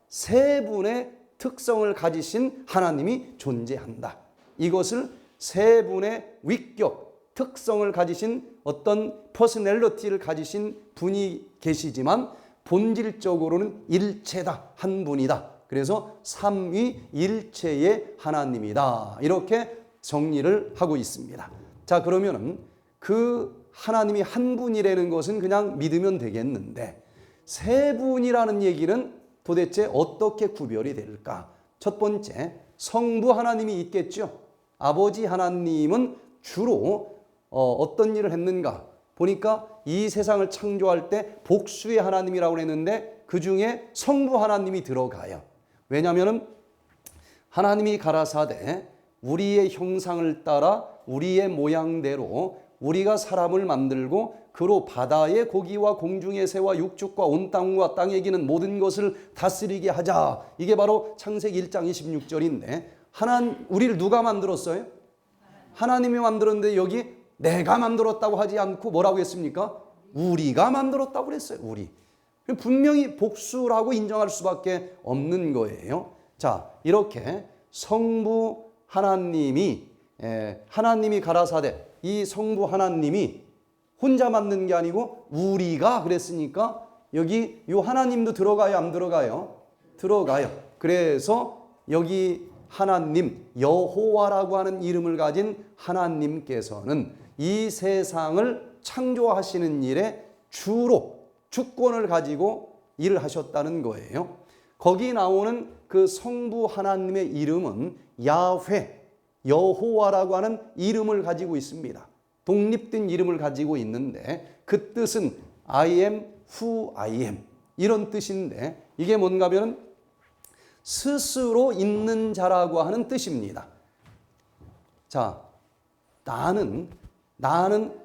세 분의 특성을 가지신 하나님이 존재한다. 이것을 세 분의 위격, 특성을 가지신 어떤 퍼스널리티를 가지신 분이 계시지만 본질적으로는 일체다, 한 분이다. 그래서 삼위일체의 하나님이다. 이렇게 정리를 하고 있습니다. 자, 그러면은 그 하나님이 한 분이라는 것은 그냥 믿으면 되겠는데 세 분이라는 얘기는 도대체 어떻게 구별이 될까? 첫 번째, 성부 하나님이 있겠죠. 아버지 하나님은 주로 어떤 일을 했는가? 보니까 이 세상을 창조할 때 복수의 하나님이라고 했는데 그 중에 성부 하나님이 들어가요. 왜냐하면 하나님이 가라사대 우리의 형상을 따라 우리의 모양대로 우리가 사람을 만들고 그로 바다의 고기와 공중의 새와 육축과 온 땅과 땅에 기는 모든 것을 다스리게 하자. 이게 바로 창세기 1장 26절인데 우리를 누가 만들었어요? 하나님이 만들었는데 여기 내가 만들었다고 하지 않고 뭐라고 했습니까? 우리가 만들었다고 그랬어요. 우리. 분명히 복수라고 인정할 수밖에 없는 거예요. 자, 이렇게 성부 하나님이 가라사대 이 성부 하나님이 혼자 만든 게 아니고 우리가 그랬으니까 여기 이 하나님도 들어가요, 안 들어가요? 들어가요. 그래서 여기 하나님 여호와라고 하는 이름을 가진 하나님께서는 이 세상을 창조하시는 일에 주로 주권을 가지고 일을 하셨다는 거예요. 거기 나오는 그 성부 하나님의 이름은 야훼, 여호와라고 하는 이름을 가지고 있습니다. 독립된 이름을 가지고 있는데 그 뜻은 I am who I am 이런 뜻인데 이게 뭔가 하면 스스로 있는 자라고 하는 뜻입니다. 자, 나는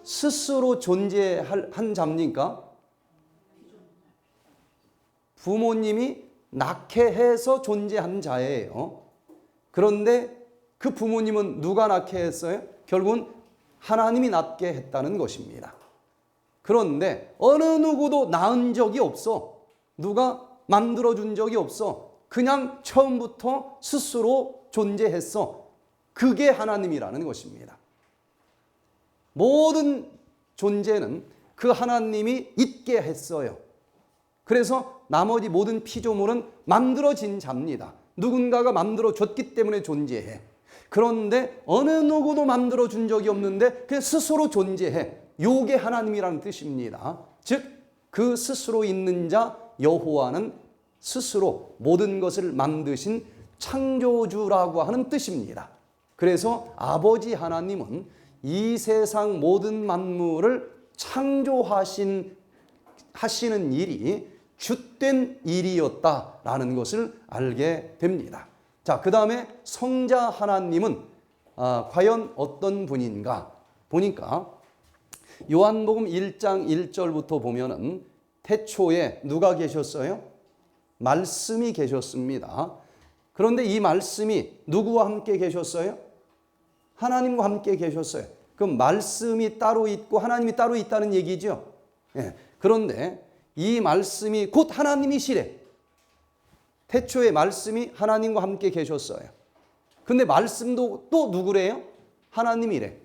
스스로 존재한 자입니까? 부모님이 낳게 해서 존재한 자예요. 그런데 그 부모님은 누가 낳게 했어요? 결국은 하나님이 낳게 했다는 것입니다. 그런데 어느 누구도 낳은 적이 없어. 누가 만들어준 적이 없어. 그냥 처음부터 스스로 존재했어. 그게 하나님이라는 것입니다. 모든 존재는 그 하나님이 있게 했어요. 그래서 나머지 모든 피조물은 만들어진 자입니다. 누군가가 만들어줬기 때문에 존재해. 그런데 어느 누구도 만들어준 적이 없는데 그냥 스스로 존재해. 요게 하나님이라는 뜻입니다. 즉, 그 스스로 있는 자 여호와는 스스로 모든 것을 만드신 창조주라고 하는 뜻입니다. 그래서 아버지 하나님은 이 세상 모든 만물을 창조하시는 일이 주된 일이었다라는 것을 알게 됩니다. 자, 그 다음에 성자 하나님은 과연 어떤 분인가 보니까 요한복음 1장 1절부터 보면은 태초에 누가 계셨어요? 말씀이 계셨습니다. 그런데 이 말씀이 누구와 함께 계셨어요? 하나님과 함께 계셨어요. 그럼 말씀이 따로 있고 하나님이 따로 있다는 얘기죠. 예. 그런데 이 말씀이 곧 하나님이시래. 태초에 말씀이 하나님과 함께 계셨어요. 근데 말씀도 또 누구래요? 하나님이래.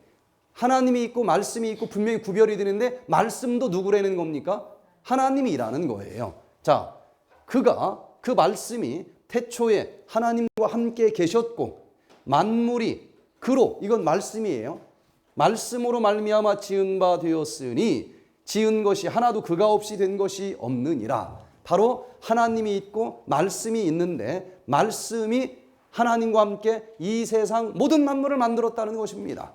하나님이 있고 말씀이 있고 분명히 구별이 되는데 말씀도 누구라는 겁니까? 하나님이라는 거예요. 자, 그 말씀이 태초에 하나님과 함께 계셨고 만물이 그로, 이건 말씀이에요. 말씀으로 말미암아 지은 바 되었으니 지은 것이 하나도 그가 없이 된 것이 없느니라. 바로 하나님이 있고 말씀이 있는데 말씀이 하나님과 함께 이 세상 모든 만물을 만들었다는 것입니다.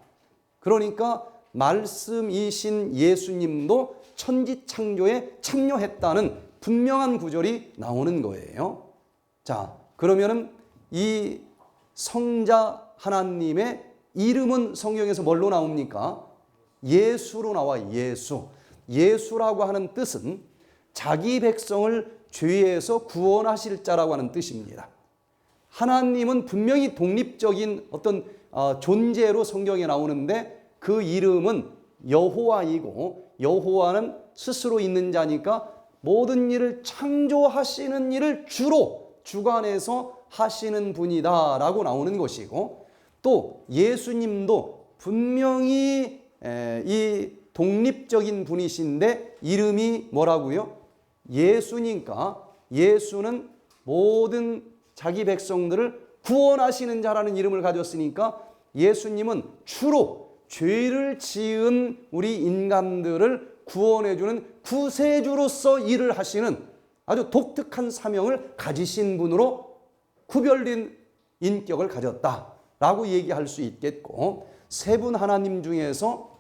그러니까 말씀이신 예수님도 천지창조에 참여했다는 분명한 구절이 나오는 거예요. 자, 그러면은 이 성자 하나님의 이름은 성경에서 뭘로 나옵니까? 예수로 나와. 예수. 예수라고 하는 뜻은 자기 백성을 죄에서 구원하실 자라고 하는 뜻입니다. 하나님은 분명히 독립적인 어떤 존재로 성경에 나오는데 그 이름은 여호와이고 여호와는 스스로 있는 자니까 모든 일을 창조하시는 일을 주로 주관해서 하시는 분이다 라고 나오는 것이고, 또 예수님도 분명히 이 독립적인 분이신데 이름이 뭐라고요? 예수니까 예수는 모든 자기 백성들을 구원하시는 자라는 이름을 가졌으니까 예수님은 주로 죄를 지은 우리 인간들을 구원해주는 구세주로서 일을 하시는 아주 독특한 사명을 가지신 분으로 구별된 인격을 가졌다라고 얘기할 수 있겠고, 세 분 하나님 중에서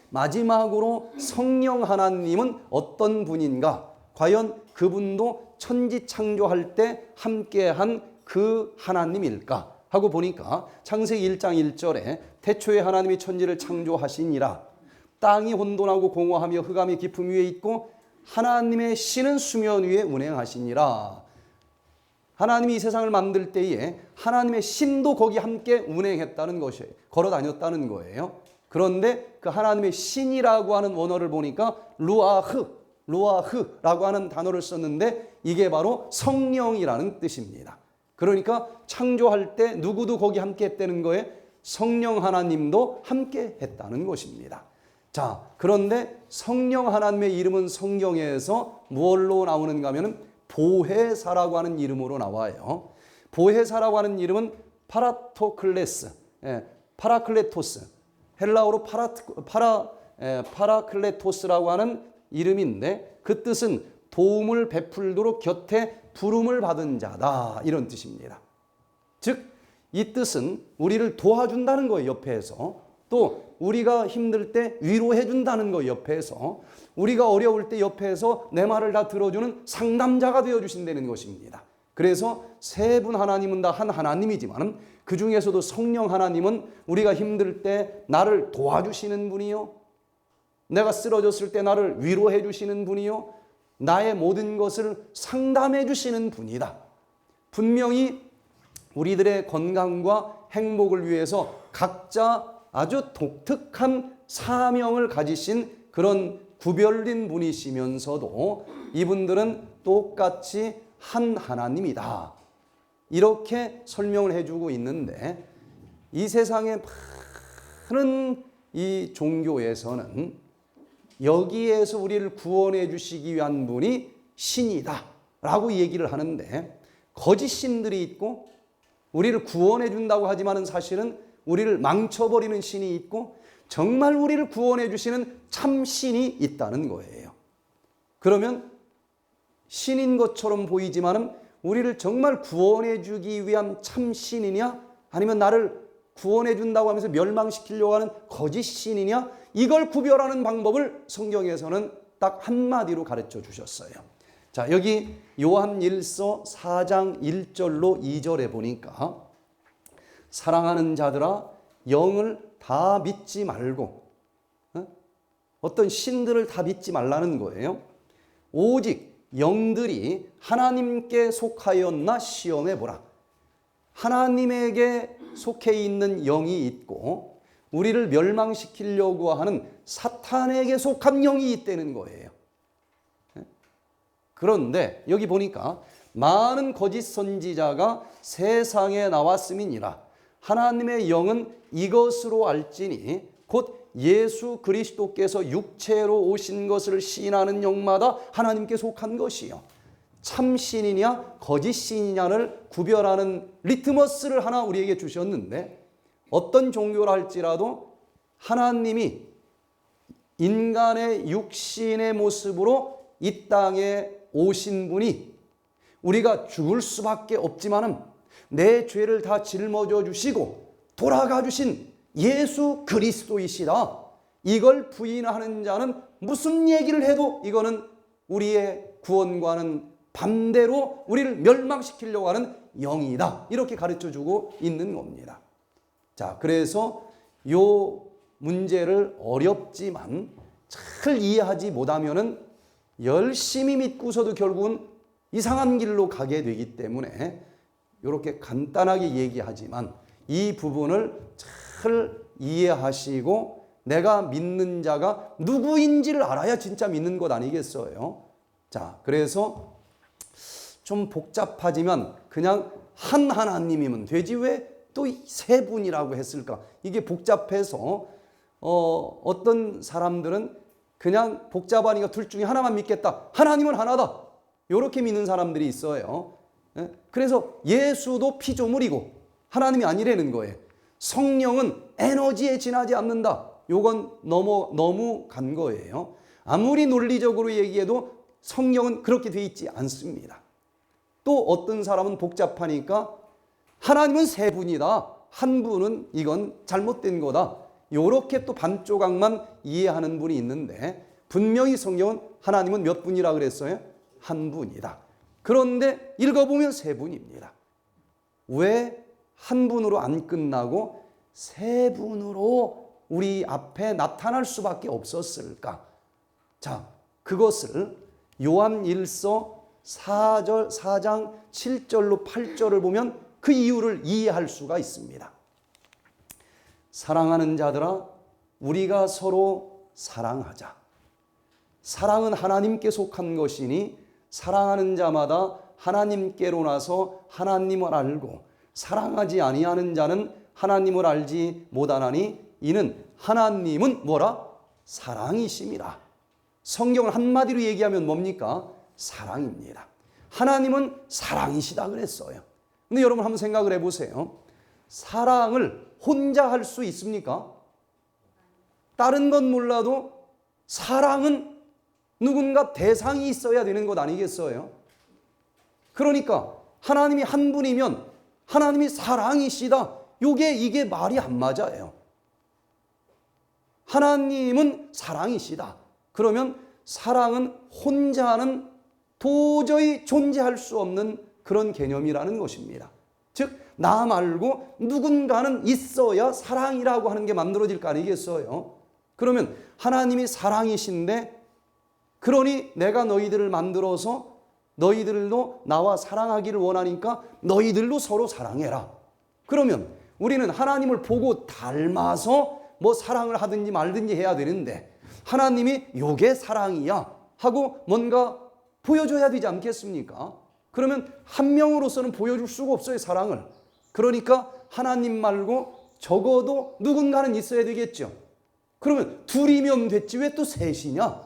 마지막으로 성령 하나님은 어떤 분인가? 과연 그분도 천지 창조할 때 함께한 그 하나님일까? 하고 보니까 창세기 1장 1절에 태초에 하나님이 천지를 창조하시니라. 땅이 혼돈하고 공허하며 흑암이 깊음 위에 있고 하나님의 신은 수면 위에 운행하시니라. 하나님이 이 세상을 만들 때에 하나님의 신도 거기 함께 운행했다는 것이에요. 걸어 다녔다는 거예요. 그런데 그 하나님의 신이라고 하는 원어를 보니까 루아흐라고 하는 단어를 썼는데 이게 바로 성령이라는 뜻입니다. 그러니까 창조할 때 누구도 거기 함께 했다는 거에 성령 하나님도 함께 했다는 것입니다. 자, 그런데 성령 하나님의 이름은 성경에서 무엇로 나오는가 하면 보혜사라고 하는 이름으로 나와요. 보혜사라고 하는 이름은 파라토클레스, 파라클레토스, 헬라어로 파라클레토스라고 하는 이름인데 그 뜻은 도움을 베풀도록 곁에 부름을 받은 자다, 이런 뜻입니다. 즉, 이 뜻은 우리를 도와준다는 거예요, 옆에서. 또 우리가 힘들 때 위로해 준다는 거, 옆에서. 우리가 어려울 때 옆에서 내 말을 다 들어주는 상담자가 되어주신다는 것입니다. 그래서 세 분 하나님은 다 한 하나님이지만 그 중에서도 성령 하나님은 우리가 힘들 때 나를 도와주시는 분이요, 내가 쓰러졌을 때 나를 위로해 주시는 분이요, 나의 모든 것을 상담해 주시는 분이다. 분명히 우리들의 건강과 행복을 위해서 각자 아주 독특한 사명을 가지신 그런 구별된 분이시면서도 이분들은 똑같이 한 하나님이다. 이렇게 설명을 해주고 있는데, 이 세상의 많은 이 종교에서는 여기에서 우리를 구원해 주시기 위한 분이 신이다 라고 얘기를 하는데, 거짓 신들이 있고 우리를 구원해 준다고 하지만 사실은 우리를 망쳐버리는 신이 있고, 정말 우리를 구원해 주시는 참 신이 있다는 거예요. 그러면 신인 것처럼 보이지만은 우리를 정말 구원해 주기 위한 참 신이냐, 아니면 나를 구원해 준다고 하면서 멸망시키려고 하는 거짓 신이냐, 이걸 구별하는 방법을 성경에서는 딱 한마디로 가르쳐 주셨어요. 자, 여기 요한 1서 4장 1절로 2절에 보니까, 사랑하는 자들아 영을 다 믿지 말고, 어떤 신들을 다 믿지 말라는 거예요. 오직 영들이 하나님께 속하였나 시험해 보라. 하나님에게 속해 있는 영이 있고 우리를 멸망시키려고 하는 사탄에게 속한 영이 있다는 거예요. 그런데 여기 보니까 많은 거짓 선지자가 세상에 나왔음이니라. 하나님의 영은 이것으로 알지니 곧 예수 그리스도께서 육체로 오신 것을 시인하는 영마다 하나님께 속한 것이요. 참 신이냐 거짓 신이냐를 구별하는 리트머스를 하나 우리에게 주셨는데, 어떤 종교라 할지라도 하나님이 인간의 육신의 모습으로 이 땅에 오신 분이 우리가 죽을 수밖에 없지만은 내 죄를 다 짊어져 주시고 돌아가 주신 예수 그리스도이시다. 이걸 부인하는 자는 무슨 얘기를 해도 이거는 우리의 구원과는 반대로 우리를 멸망시키려고 하는 영이다. 이렇게 가르쳐주고 있는 겁니다. 자, 그래서 요 문제를 어렵지만 잘 이해하지 못하면은 열심히 믿고서도 결국은 이상한 길로 가게 되기 때문에 이렇게 간단하게 얘기하지만 이 부분을 잘 이해하시고 내가 믿는 자가 누구인지를 알아야 진짜 믿는 것 아니겠어요? 자, 그래서 좀 복잡하지만 그냥 한 하나님이면 되지 왜 또 세 분이라고 했을까? 이게 복잡해서 어떤 사람들은 그냥 복잡하니까 둘 중에 하나만 믿겠다. 하나님은 하나다. 이렇게 믿는 사람들이 있어요. 그래서 예수도 피조물이고 하나님이 아니라는 거예요. 성령은 에너지에 지나지 않는다. 요건 너무 간 거예요. 아무리 논리적으로 얘기해도 성령은 그렇게 돼 있지 않습니다. 또 어떤 사람은 복잡하니까 하나님은 세 분이다. 한 분은 이건 잘못된 거다. 요렇게 또 반조각만 이해하는 분이 있는데, 분명히 성경은 하나님은 몇 분이라 그랬어요? 한 분이다. 그런데 읽어보면 세 분입니다. 왜 한 분으로 안 끝나고 세 분으로 우리 앞에 나타날 수밖에 없었을까? 자, 그것을 요한 1서 4장 7절로 8절을 보면 그 이유를 이해할 수가 있습니다. 사랑하는 자들아 우리가 서로 사랑하자. 사랑은 하나님께 속한 것이니 사랑하는 자마다 하나님께로 나서 하나님을 알고 사랑하지 아니하는 자는 하나님을 알지 못하나니 이는 하나님은 뭐라? 사랑이심이라. 성경을 한마디로 얘기하면 뭡니까? 사랑입니다. 하나님은 사랑이시다 그랬어요. 근데 여러분 한번 생각을 해보세요. 사랑을 혼자 할 수 있습니까? 다른 건 몰라도 사랑은 누군가 대상이 있어야 되는 것 아니겠어요? 그러니까 하나님이 한 분이면 하나님이 사랑이시다. 이게 말이 안 맞아요. 하나님은 사랑이시다. 그러면 사랑은 혼자는 도저히 존재할 수 없는 그런 개념이라는 것입니다. 즉, 나 말고 누군가는 있어야 사랑이라고 하는 게 만들어질 거 아니겠어요? 그러면 하나님이 사랑이신데, 그러니 내가 너희들을 만들어서 너희들도 나와 사랑하기를 원하니까 너희들도 서로 사랑해라. 그러면 우리는 하나님을 보고 닮아서 뭐 사랑을 하든지 말든지 해야 되는데, 하나님이 요게 사랑이야 하고 뭔가 보여줘야 되지 않겠습니까? 그러면 한 명으로서는 보여줄 수가 없어요, 사랑을. 그러니까 하나님 말고 적어도 누군가는 있어야 되겠죠. 그러면 둘이면 됐지 왜 또 셋이냐?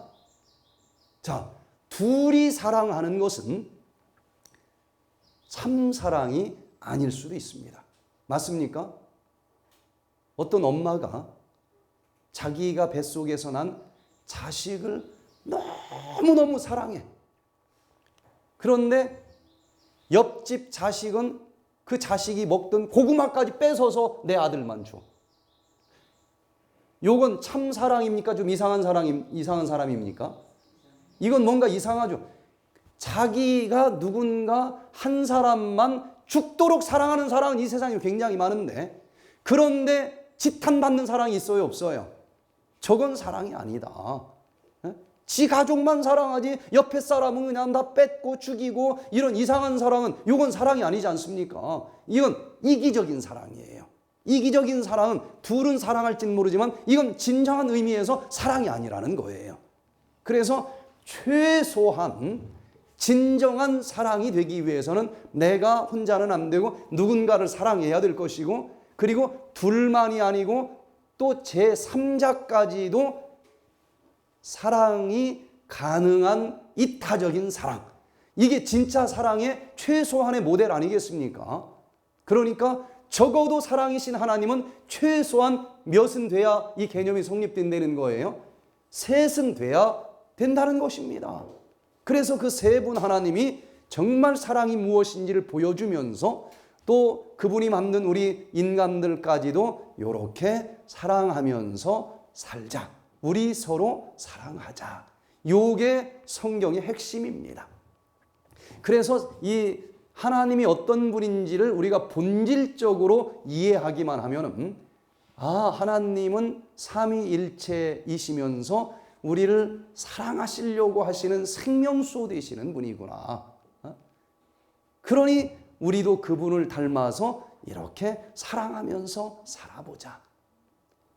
자, 둘이 사랑하는 것은 참 사랑이 아닐 수도 있습니다. 맞습니까? 어떤 엄마가 자기가 뱃속에서 난 자식을 너무너무 사랑해. 그런데 옆집 자식은 그 자식이 먹던 고구마까지 뺏어서 내 아들만 줘. 요건 참 사랑입니까? 좀 이상한 사람입니까? 이건 뭔가 이상하죠. 자기가 누군가 한 사람만 죽도록 사랑하는 사랑은 이 세상에 굉장히 많은데, 그런데 지탄받는 사랑이 있어요, 없어요? 저건 사랑이 아니다. 지 가족만 사랑하지 옆에 사람은 그냥 다 뺏고 죽이고 이런 이상한 사랑은, 이건 사랑이 아니지 않습니까? 이건 이기적인 사랑이에요. 이기적인 사랑은 둘은 사랑할지는 모르지만 이건 진정한 의미에서 사랑이 아니라는 거예요. 그래서 최소한 진정한 사랑이 되기 위해서는 내가 혼자는 안 되고 누군가를 사랑해야 될 것이고, 그리고 둘만이 아니고 또 제3자까지도 사랑이 가능한 이타적인 사랑, 이게 진짜 사랑의 최소한의 모델 아니겠습니까? 그러니까 적어도 사랑이신 하나님은 최소한 몇은 돼야 이 개념이 성립된다는 거예요? 셋은 돼야 된다는 것입니다. 그래서 그 세 분 하나님이 정말 사랑이 무엇인지를 보여주면서 또 그분이 만든 우리 인간들까지도 이렇게 사랑하면서 살자, 우리 서로 사랑하자, 요게 성경의 핵심입니다. 그래서 이 하나님이 어떤 분인지를 우리가 본질적으로 이해하기만 하면은, 아, 하나님은 삼위일체이시면서 우리를 사랑하시려고 하시는 생명수 되시는 분이구나. 그러니 우리도 그분을 닮아서 이렇게 사랑하면서 살아보자.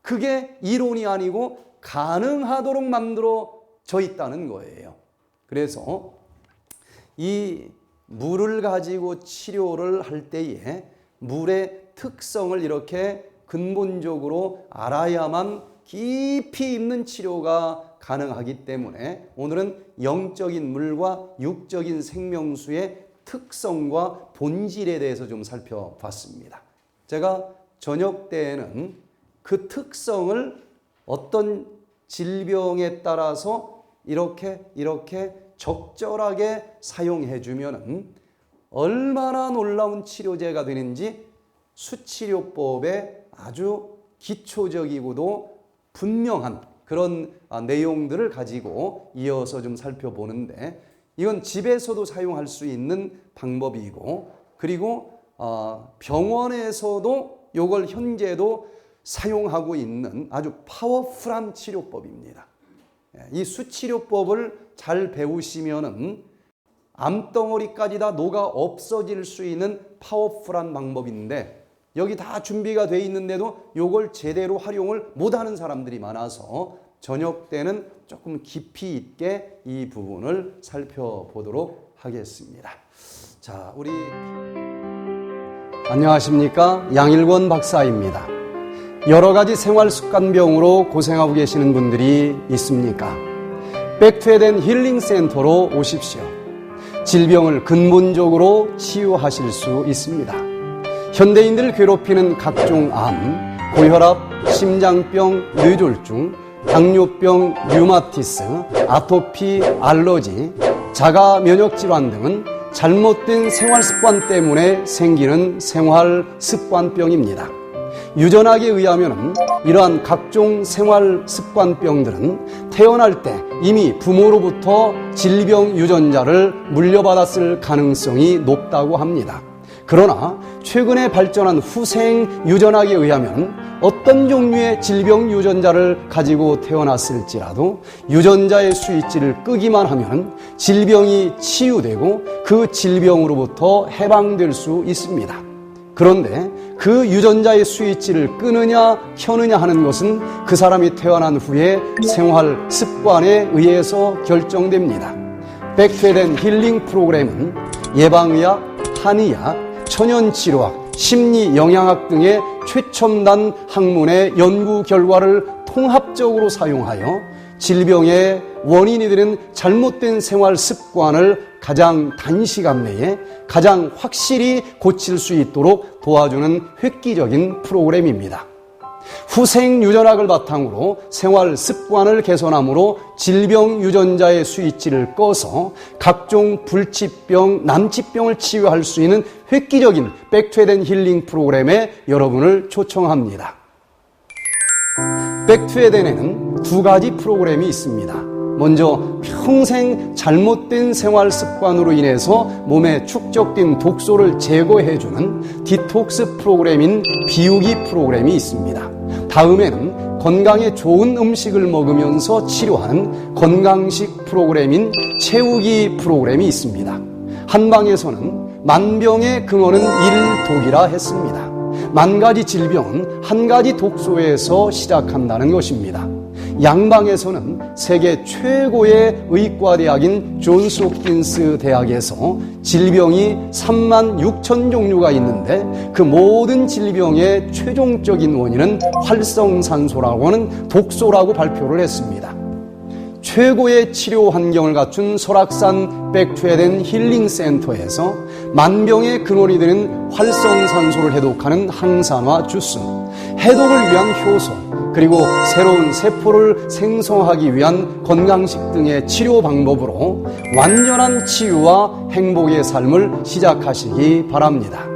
그게 이론이 아니고 가능하도록 만들어져 있다는 거예요. 그래서 이 물을 가지고 치료를 할 때에 물의 특성을 이렇게 근본적으로 알아야만 깊이 있는 치료가 가능하기 때문에 오늘은 영적인 물과 육적인 생명수의 특성과 본질에 대해서 좀 살펴봤습니다. 제가 저녁 때에는 그 특성을 어떤 질병에 따라서 이렇게 적절하게 사용해 주면 얼마나 놀라운 치료제가 되는지 수치료법의 아주 기초적이고도 분명한 그런 내용들을 가지고 이어서 좀 살펴보는데, 이건 집에서도 사용할 수 있는 방법이고, 그리고 병원에서도 이걸 현재도 사용하고 있는 아주 파워풀한 치료법입니다. 이 수치료법을 잘 배우시면은 암덩어리까지 다 녹아 없어질 수 있는 파워풀한 방법인데, 여기 다 준비가 돼 있는데도 이걸 제대로 활용을 못하는 사람들이 많아서 저녁 때는 조금 깊이 있게 이 부분을 살펴보도록 하겠습니다. 자, 우리 안녕하십니까? 양일권 박사입니다. 여러 가지 생활 습관병으로 고생하고 계시는 분들이 있습니까? 백투에덴 힐링 센터로 오십시오. 질병을 근본적으로 치유하실 수 있습니다. 현대인들을 괴롭히는 각종 암, 고혈압, 심장병, 뇌졸중, 당뇨병, 류마티스, 아토피, 알러지, 자가 면역 질환 등은 잘못된 생활 습관 때문에 생기는 생활 습관병입니다. 유전학에 의하면 이러한 각종 생활 습관병들은 태어날 때 이미 부모로부터 질병 유전자를 물려받았을 가능성이 높다고 합니다. 그러나 최근에 발전한 후생 유전학에 의하면 어떤 종류의 질병 유전자를 가지고 태어났을지라도 유전자의 스위치를 끄기만 하면 질병이 치유되고 그 질병으로부터 해방될 수 있습니다. 그런데 그 유전자의 스위치를 끄느냐 켜느냐 하는 것은 그 사람이 태어난 후에 생활 습관에 의해서 결정됩니다. 백투에덴 힐링 프로그램은 예방의학, 한의학, 천연치료학, 심리영양학 등의 최첨단 학문의 연구 결과를 통합적으로 사용하여 질병의 원인이 되는 잘못된 생활 습관을 가장 단시간 내에 가장 확실히 고칠 수 있도록 도와주는 획기적인 프로그램입니다. 후생 유전학을 바탕으로 생활 습관을 개선함으로 질병 유전자의 스위치를 꺼서 각종 불치병, 난치병을 치유할 수 있는 획기적인 백투에덴 힐링 프로그램에 여러분을 초청합니다. 백투에덴에는 두 가지 프로그램이 있습니다. 먼저 평생 잘못된 생활 습관으로 인해서 몸에 축적된 독소를 제거해주는 디톡스 프로그램인 비우기 프로그램이 있습니다. 다음에는 건강에 좋은 음식을 먹으면서 치료하는 건강식 프로그램인 채우기 프로그램이 있습니다. 한방에서는 만병의 근원은 일독이라 했습니다. 만 가지 질병은 한 가지 독소에서 시작한다는 것입니다. 양방에서는 세계 최고의 의과대학인 존스 홉킨스 대학에서 질병이 36,000 종류가 있는데 그 모든 질병의 최종적인 원인은 활성산소라고 하는 독소라고 발표를 했습니다. 최고의 치료 환경을 갖춘 설악산 백투에덴 힐링 센터에서 만병의 근원이 되는 활성산소를 해독하는 항산화 주스, 해독을 위한 효소, 그리고 새로운 세포를 생성하기 위한 건강식 등의 치료 방법으로 완전한 치유와 행복의 삶을 시작하시기 바랍니다.